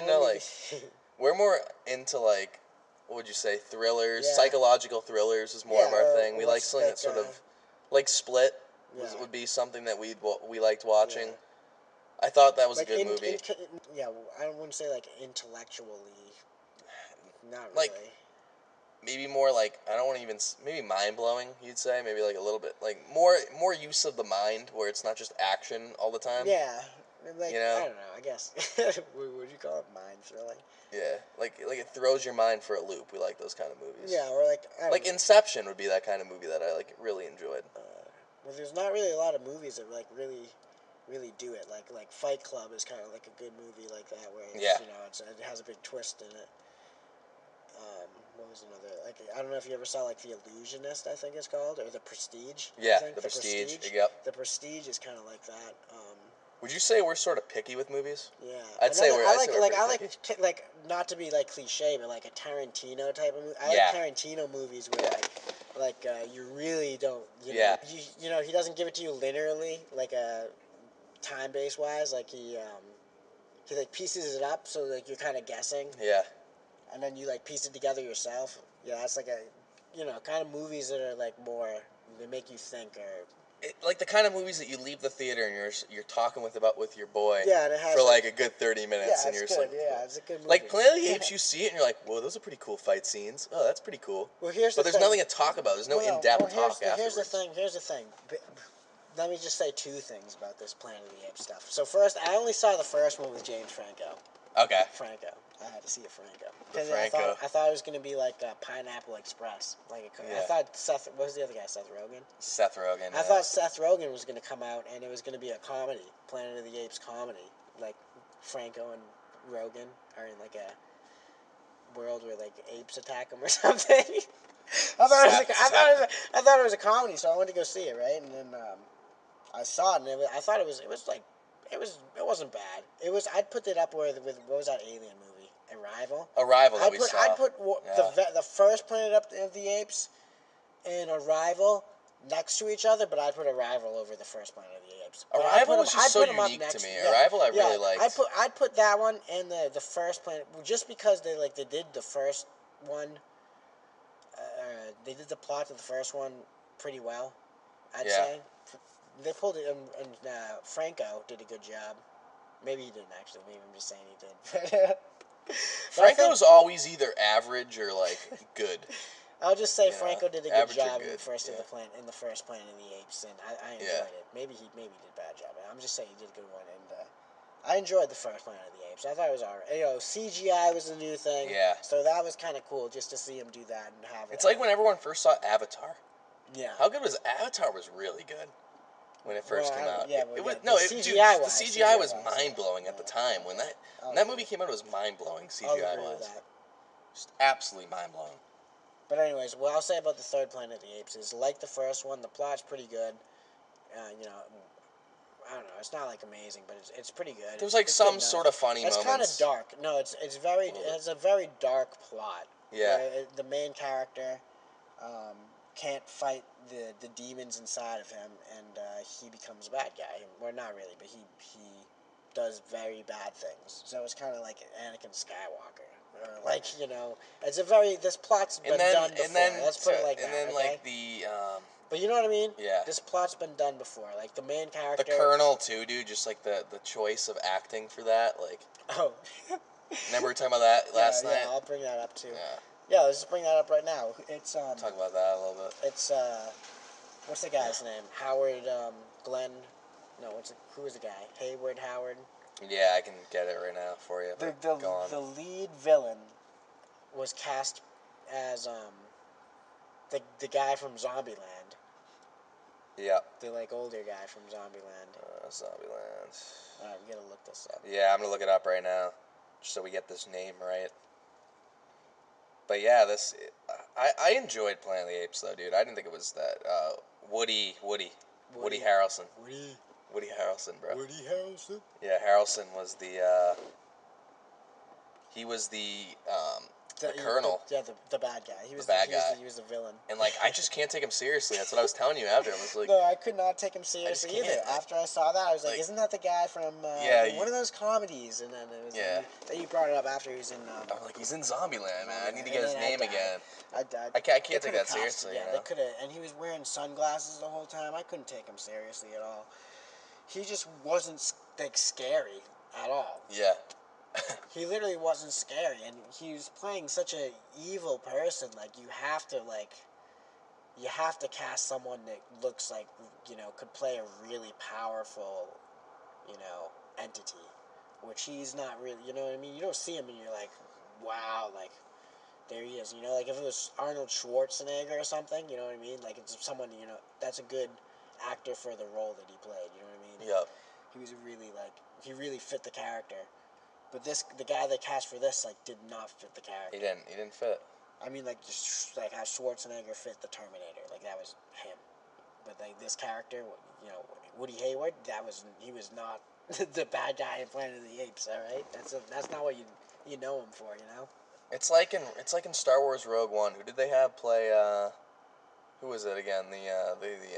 into, like, what would you say, thrillers, psychological thrillers is more of our thing. We like something that sort of, like Split would be something that we liked watching. Yeah. I thought that was a good movie. I wouldn't say, like, intellectually. Not really. Like, maybe more like, I don't want to even, maybe mind-blowing, you'd say. Maybe like a little bit, like more use of the mind where it's not just action all the time. Yeah. Like, you know? I don't know, I guess. Would you call it mind-thrilling? Yeah, like it throws your mind for a loop. We like those kind of movies. Yeah, or like... Like Inception would be that kind of movie that I, like, really enjoyed. Well, there's not really a lot of movies that, like, really do it. Like Fight Club is kind of like a good movie like that, where it's, you know, it has a big twist in it. What was another, like, I don't know if you ever saw, like, The Illusionist, I think it's called, or The Prestige. Yeah, The Prestige. Yep. The Prestige is kind of like that. Would you say we're sort of picky with movies? Yeah, I'd say we're. I like not to be, like, cliche, but like a Tarantino type of movie. I like Tarantino movies where you really don't. You know, you know, he doesn't give it to you linearly, like time base wise. Like he like pieces it up so like you're kind of guessing. Yeah. And then you, like, piece it together yourself. Yeah, that's like kind of movies that are, like, more, they make you think, or... like the kind of movies that you leave the theater and you're talking with your boy and it has, for, like, a good 30 minutes. Yeah, and you're good. like, It's a good movie. Like, Planet of the Apes, you see it and you're like, whoa, those are pretty cool fight scenes. Oh, that's pretty cool. Well, but there's nothing to talk about. There's no in-depth talk afterwards. Here's the thing. Let me just say two things about this Planet of the Apes stuff. So first, I only saw the first one with James Franco. Okay. Franco. I had to see a Franco. Franco. I thought it was going to be like Pineapple Express. Like I thought what was the other guy? Seth Rogen? Seth Rogen. I thought Seth Rogen was going to come out and it was going to be a comedy. Planet of the Apes comedy. Like Franco and Rogen are in like a world where like apes attack them or something. I thought it was a comedy, so I went to go see it, right? And then I saw it and I thought it wasn't bad. I'd put it up with what was that alien movie? Arrival. I'd put the first Planet of the Apes and Arrival next to each other, but I'd put Arrival over the first Planet of the Apes. Arrival was just so unique to me. Arrival I really liked. I'd put that one and the first Planet just because they did the first one. They did the plot of the first one pretty well. I'd say. They pulled it, and Franco did a good job. Maybe he didn't actually. Maybe I'm just saying he did. Franco's always either average or like good. I'll just say Franco did a good job in the first yeah. in the first Planet of the Apes, and I enjoyed it. Maybe he did a bad job. I'm just saying he did a good one, and I enjoyed the first Planet of the Apes. I thought it was alright. You know, CGI was a new thing. Yeah. So that was kind of cool just to see him do that and have it. It's like when everyone first saw Avatar. Yeah. How good was Avatar? Was really good when it first came out. Yeah, it was the CGI was mind blowing at the time when that movie came out. It was mind blowing CGI wise. Just absolutely mind blowing. But anyways, what I'll say about the third Planet of the Apes is, like the first one, the plot's pretty good. You know, I don't know. It's not like amazing, but it's pretty good. There's like some sort of funny moments. It's kind of dark. No, it's a very dark plot. Yeah. The main character can't fight the demons inside of him, and he becomes a bad guy. Well, not really, but he does very bad things. So it's kind of like Anakin Skywalker. Like, you know, this plot's been done before. Let's put it like that. And then, okay? like, the, But you know what I mean? Yeah. This plot's been done before. Like, the main character... The Colonel, too, dude. Just, like, the choice of acting for that. Like... Oh. Remember we were talking about that last night? Yeah, I'll bring that up, too. Yeah. Yeah, let's just bring that up right now. It's, Talk about that a little bit. It's, what's the guy's name? Howard, Glenn... No, who is the guy? Hayward Howard? Yeah, I can get it right now for you. The lead villain was cast as the guy from Zombieland. Yeah. The like older guy from Zombieland. Zombieland. Alright, we gotta look this up. Yeah, I'm gonna look it up right now, just so we get this name right. But yeah, I enjoyed Planet of the Apes though, dude. I didn't think it was that Woody Harrelson. Woody Harrelson, bro. Woody Harrelson? Yeah, Harrelson was the, he was the Colonel. The bad guy. He was the bad guy. He was the villain. And, like, I just can't take him seriously. That's what I was telling you after. I was like... No, I could not take him seriously either. After I saw that, I was like, isn't that the guy from one of those comedies? And then it was... Yeah. Then you brought it up after he was in... I'm like, he's in Zombieland, man. I need to get his name again. I can't take that seriously, Yeah, you know? they could have... And he was wearing sunglasses the whole time. I couldn't take him seriously at all. He just wasn't, like, scary at all. Yeah. He literally wasn't scary, and he was playing such a evil person. Like, you have to cast someone that looks like, you know, could play a really powerful, you know, entity, which he's not really. You know what I mean? You don't see him, and you're like, wow, like, there he is. You know, like if it was Arnold Schwarzenegger or something, you know what I mean? Like it's someone, you know, that's a good actor for the role that he played. You know what I mean? Yep. He was he really fit the character. But the guy they cast for this, like, did not fit the character. He didn't fit. I mean, like, just like how Schwarzenegger fit the Terminator. Like, that was him. But, like, this character, you know, Woody Hayward, he was not the bad guy in Planet of the Apes, all right? That's not what you know him for, you know? It's like in Star Wars Rogue One. Who did they have play, who was it again? The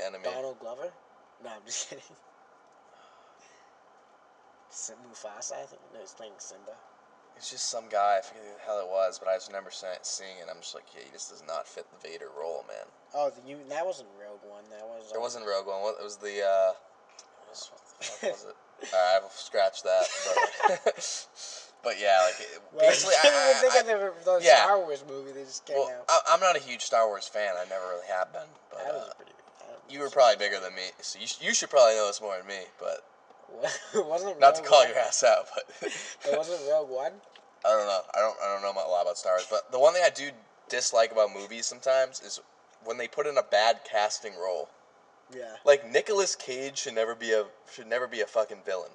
enemy. Donald Glover? No, I'm just kidding. Mufasa, I think. No, he's playing Simba. It's just some guy. I forget who the hell it was, but I just remember seeing it. I'm just like, yeah, he just does not fit the Vader role, man. Oh, that wasn't Rogue One. That was. It wasn't Rogue One. It was the. What the fuck was it? Alright, I've scratched that. But yeah, like basically, I think of the Star Wars movie that just came out. I'm not a huge Star Wars fan. I never really have been. But that was pretty. You were probably bigger than me, so you should probably know this more than me, but. Wasn't not to call your ass out, but it wasn't Rogue One. I don't know. I don't know a lot about Star Wars, but the one thing I do dislike about movies sometimes is when they put in a bad casting role. Yeah. Like Nicolas Cage should never be a fucking villain.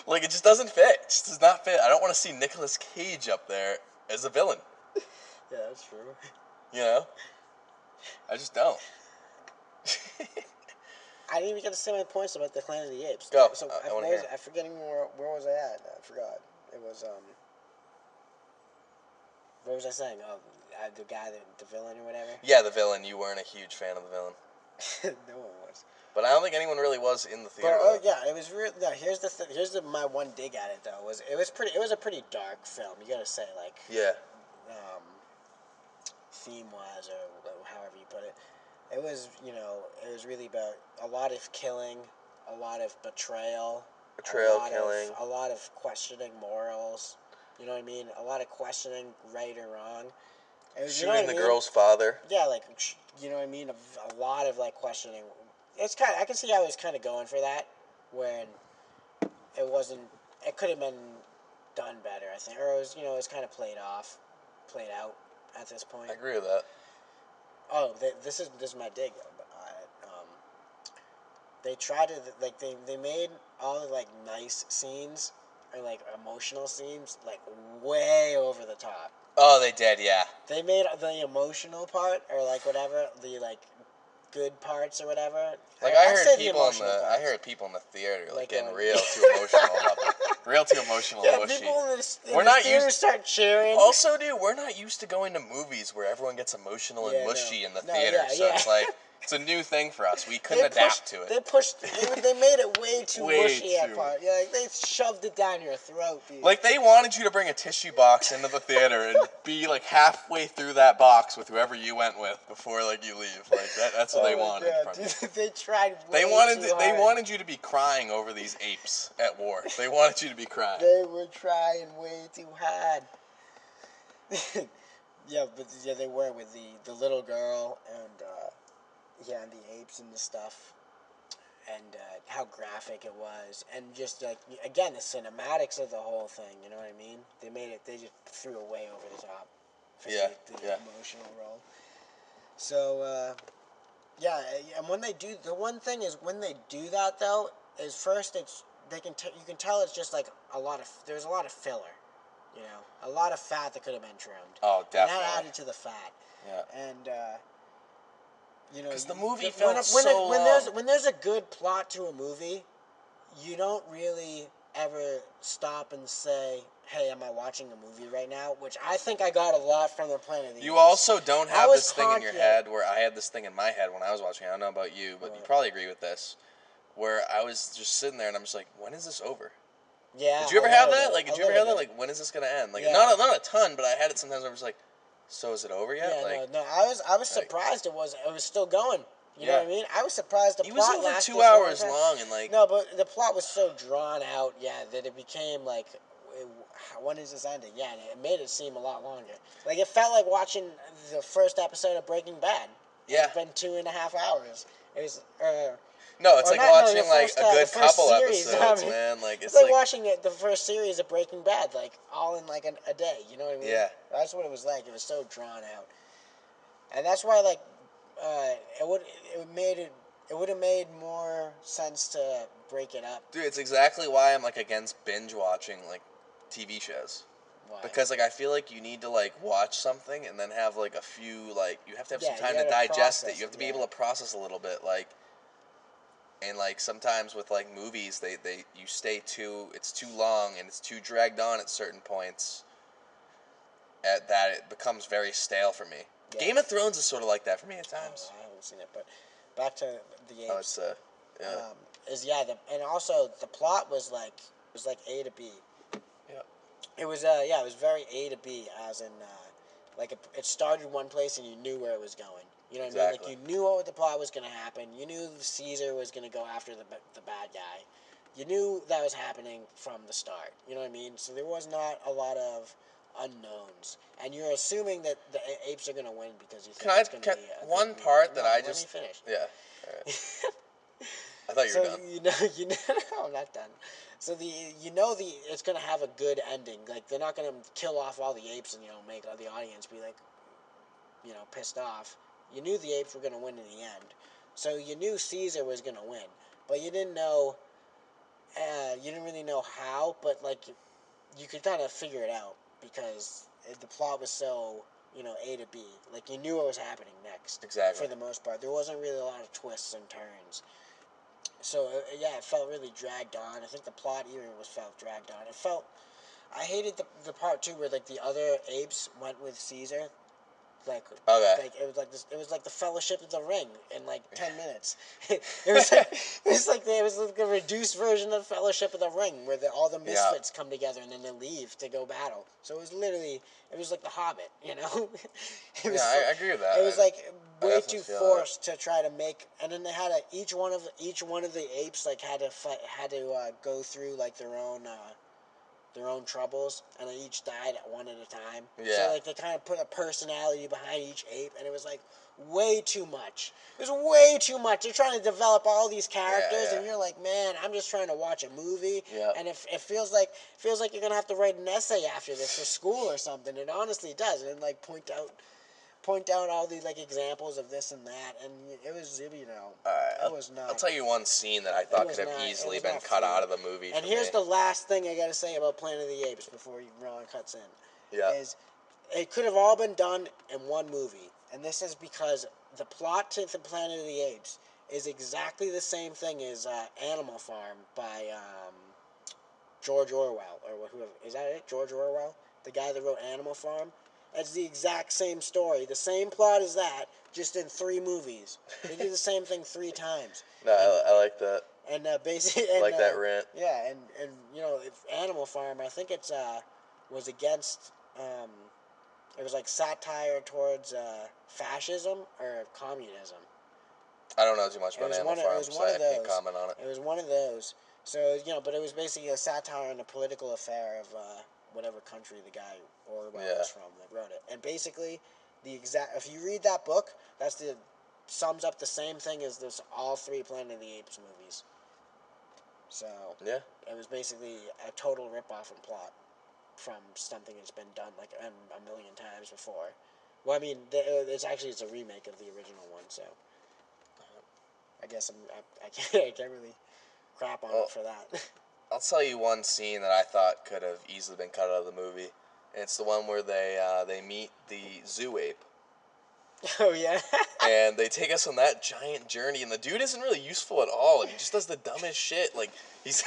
Like it just doesn't fit. It just does not fit. I don't want to see Nicolas Cage up there as a villain. Yeah, that's true. You know? I just don't. I didn't even get to say my points about the Planet of the Apes. Go. So I want to hear. I'm forgetting where was I at? I forgot. It was what was I saying? Oh, the guy, the villain or whatever. Yeah, the villain. You weren't a huge fan of the villain. No one was. But I don't think anyone really was in the theater. But, yeah, it was real. No, here's my one dig at it though. It was a pretty dark film. You gotta say, like. Yeah. Theme wise or however you put it. It was, you know, it was really about a lot of killing, a lot of betrayal, trail killing, a lot of questioning morals. You know what I mean? A lot of questioning right or wrong. Shooting the girl's father. Yeah, like, you know what I mean? A lot of like questioning. It's kind of, I can see how he's kind of going for that, when it wasn't. It could have been done better, I think, or it was, it was kind of played out at this point. I agree with that. Oh, this is my dig. They tried to they made all the like nice scenes or like emotional scenes like way over the top. Oh, they did, yeah. They made the emotional part or like whatever the like good parts or whatever. Like I heard people in the theater like getting real too emotional about it. Real too emotional and mushy. People in the theater start cheering. Also, dude, we're not used to going to movies where everyone gets emotional and mushy in the theater. It's like it's a new thing for us. We couldn't adapt to it. They made it way too mushy that part. Yeah, like they shoved it down your throat, dude. Like they wanted you to bring a tissue box into the theater and be like halfway through that box with whoever you went with before like you leave. Like that's what they wanted from you. They tried They wanted you to be crying over these apes at war. They wanted you to be crying. They were trying way too hard. They were with the little girl and and the apes and the stuff, and how graphic it was, and just like again the cinematics of the whole thing. You know what I mean? They just threw it way over the top. For the emotional role. So and when they do, the one thing is when they do that though is first you can tell it's just like there's a lot of filler. You know, a lot of fat that could have been trimmed. Oh, definitely. And that added to the fat. Yeah. And because the movie felt so long. When there's a good plot to a movie, you don't really ever stop and say, "Hey, am I watching a movie right now?" Which I think I got a lot from the Planet of the Apes. You also don't have this thing in your head where I had this thing in my head when I was watching it. I don't know about you, but you probably agree with this. Where I was just sitting there and I'm just like, when is this over? Yeah. Did you ever have that? Like, did you ever have that? Like, when is this gonna end? Like, not a ton, but I had it sometimes. Where I was like, so is it over yet? Yeah, no. I was surprised it was still going. You know what I mean? I was surprised the plot lasted 2 hours long and like. No, but the plot was so drawn out. Yeah, that it became like, when is this ending? Yeah, and it made it seem a lot longer. Like it felt like watching the first episode of Breaking Bad. Yeah. It's been 2.5 hours. It was. No, it's like watching like a good couple episodes, man. Like it's like watching the first series of Breaking Bad, like all in like a day. You know what I mean? Yeah. That's what it was like. It was so drawn out, and that's why like it would have made more sense to break it up. Dude, it's exactly why I'm like against binge watching like TV shows. Why? Because like I feel like you need to like watch something and then have like a few like you have to have some time to digest it. You have to be able to process a little bit like. And like sometimes with like movies, it's too long and it's too dragged on at certain points. At that it becomes very stale for me. Yeah. Game of Thrones is sort of like that for me at times. I haven't seen it, but back to the Apes. Oh, it's and also the plot was like A to B. Yeah. It was it was very A to B, as in it started one place and you knew where it was going. You know what I mean? Like, you knew what the plot was going to happen. You knew Caesar was going to go after the bad guy. You knew that was happening from the start. You know what I mean? So there was not a lot of unknowns. And you're assuming that the apes are going to win because you think it's going to be one part that I just... Let me finish. Yeah. All right. I thought you were done. You know, no, I'm not done. So it's going to have a good ending. Like, they're not going to kill off all the apes and, make the audience be like, pissed off. You knew the apes were going to win in the end. So you knew Caesar was going to win. But you didn't know, you didn't really know how, but, like, you could kind of figure it out because the plot was so, A to B. Like, you knew what was happening next. Exactly. For the most part. There wasn't really a lot of twists and turns. So, it felt really dragged on. I think the plot even felt dragged on. I hated the part, too, where, like, the other apes went with Caesar. Like, Okay. like it was like this. It was like the Fellowship of the Ring in like 10 minutes. it was like it was like a reduced version of Fellowship of the Ring, where all the misfits come together and then they leave to go battle. So it was literally, it was like The Hobbit, you know. I agree with that. It was like way too forced that. to try to make, and then they had each one of the apes like had to go through like their own troubles, and they each died at one at a time. Yeah. So like they kind of put a personality behind each ape, and it was like way too much. It was way too much. They're trying to develop all these characters, and you're like, man, I'm just trying to watch a movie. Yeah. And it feels like you're gonna have to write an essay after this for school or something. It honestly does, and like point out all these like examples of this and that, and it was, you know, it was not. I'll tell you one scene that I thought could have easily been cut out of the movie. And here's the last thing I gotta say about Planet of the Apes before Ron cuts in. Yeah. Is it could have all been done in one movie, and this is because the plot to the Planet of the Apes is exactly the same thing as Animal Farm by George Orwell, or whoever, is that it? George Orwell, the guy that wrote Animal Farm. It's the exact same story, the same plot as that, just in 3 movies. They did the same thing 3 times. No, I like that. And basically, I like that rant. Yeah, and you know, Animal Farm, I think it's was against it was like satire towards fascism or communism. I don't know too much about Animal Farm, so I can't comment on it. It was one of those. So, you know, but it was basically a satire on the political affair of whatever country the guy Orwell was from that wrote it. And basically, if you read that book, sums up the same thing as all 3 Planet of the Apes movies. So, yeah, it was basically a total rip-off in plot from something that's been done like a million times before. Well, I mean, it's a remake of the original one, so I guess I can't really crap on it for that. I'll tell you one scene that I thought could have easily been cut out of the movie. And it's the one where they meet the zoo ape. Oh, yeah? And they take us on that giant journey, and the dude isn't really useful at all, and he just does the dumbest shit. Like, he's...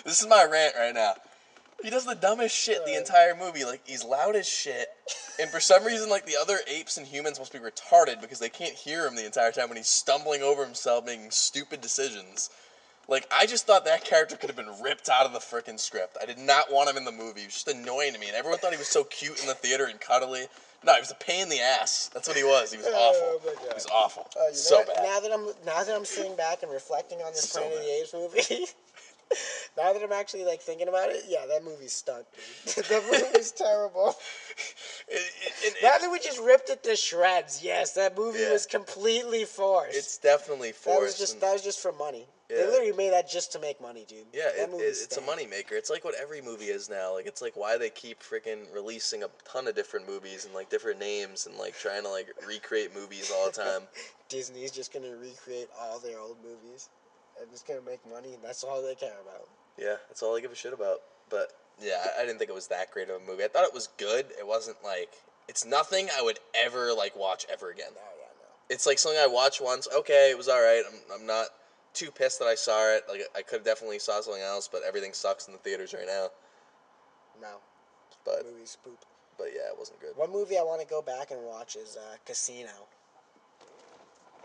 This is my rant right now. He does the dumbest shit the entire movie. Like, he's loud as shit, and for some reason, like, the other apes and humans must be retarded because they can't hear him the entire time when he's stumbling over himself, making stupid decisions. Like, I just thought that character could have been ripped out of the frickin' script. I did not want him in the movie. He was just annoying to me, and everyone thought he was so cute in the theater and cuddly. No, he was a pain in the ass. That's what he was. He was awful. Oh, he was awful. So bad. Now that I'm sitting back and reflecting on this Planet of the Apes movie, now that I'm actually like thinking about it, yeah, that movie stunk, dude. That movie's terrible. Now that we just ripped it to shreds, yes, that movie was completely forced. It's definitely forced. That was just for money. Yeah. They literally made that just to make money, dude. Yeah, it's a money maker. It's like what every movie is now. Like, it's like why they keep freaking releasing a ton of different movies and like different names and like trying to like recreate movies all the time. Disney's just gonna recreate all their old movies and just gonna make money, and that's all they care about. Yeah, that's all I give a shit about. But yeah, I didn't think it was that great of a movie. I thought it was good. It wasn't like, it's nothing I would ever like watch ever again. No. It's like something I watched once. Okay, it was all right. I'm not too pissed that I saw it. Like, I could have definitely saw something else, but everything sucks in the theaters right now. No. But the movie's poop. But yeah, it wasn't good. One movie I want to go back and watch is Casino.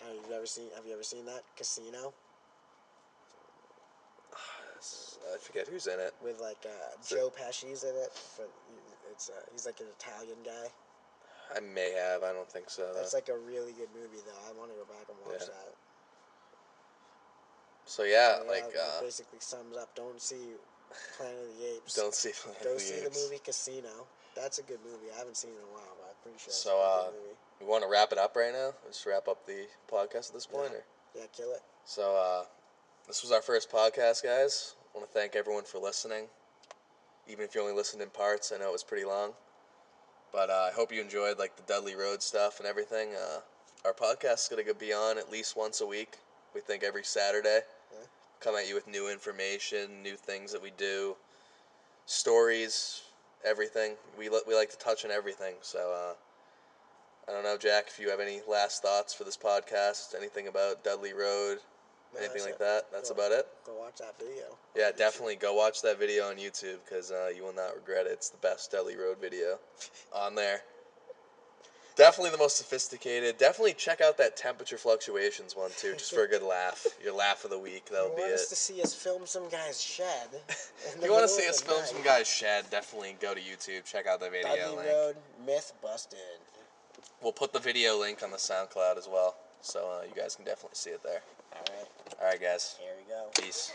Have you ever seen that? Casino? I forget who's in it. With like Joe Pesci's in it. He's like an Italian guy. I may have. I don't think so. It's like a really good movie though. I want to go back and watch that. So yeah, it basically sums up. Don't see Planet of the Apes. Don't see Planet of the Apes. Go see the movie Casino. That's a good movie. I haven't seen it in a while, but I'm pretty sure. So we want to wrap it up right now. Let's wrap up the podcast at this point. Yeah, kill it. So this was our first podcast, guys. I want to thank everyone for listening. Even if you only listened in parts, I know it was pretty long. But I hope you enjoyed like the Dudley Road stuff and everything. Our podcast is going to be on at least once a week. We think every Saturday. Yeah. Come at you with new information, new things that we do, stories, everything. We like to touch on everything. So I don't know, Jack, if you have any last thoughts for this podcast, anything about Dudley Road, anything like that. That's about it. Go watch that video. Yeah, definitely go watch that video on YouTube because you will not regret it. It's the best Dudley Road video on there. Definitely the most sophisticated. Definitely check out that temperature fluctuations one too, just for a good laugh. Your laugh of the week. That'll be it. You want us to see us film some guy's shed? If you want to see us film some guy's shed, definitely go to YouTube. Check out the video Dudley link. Road, myth busted. We'll put the video link on the SoundCloud as well, so you guys can definitely see it there. All right. All right, guys. Here we go. Peace.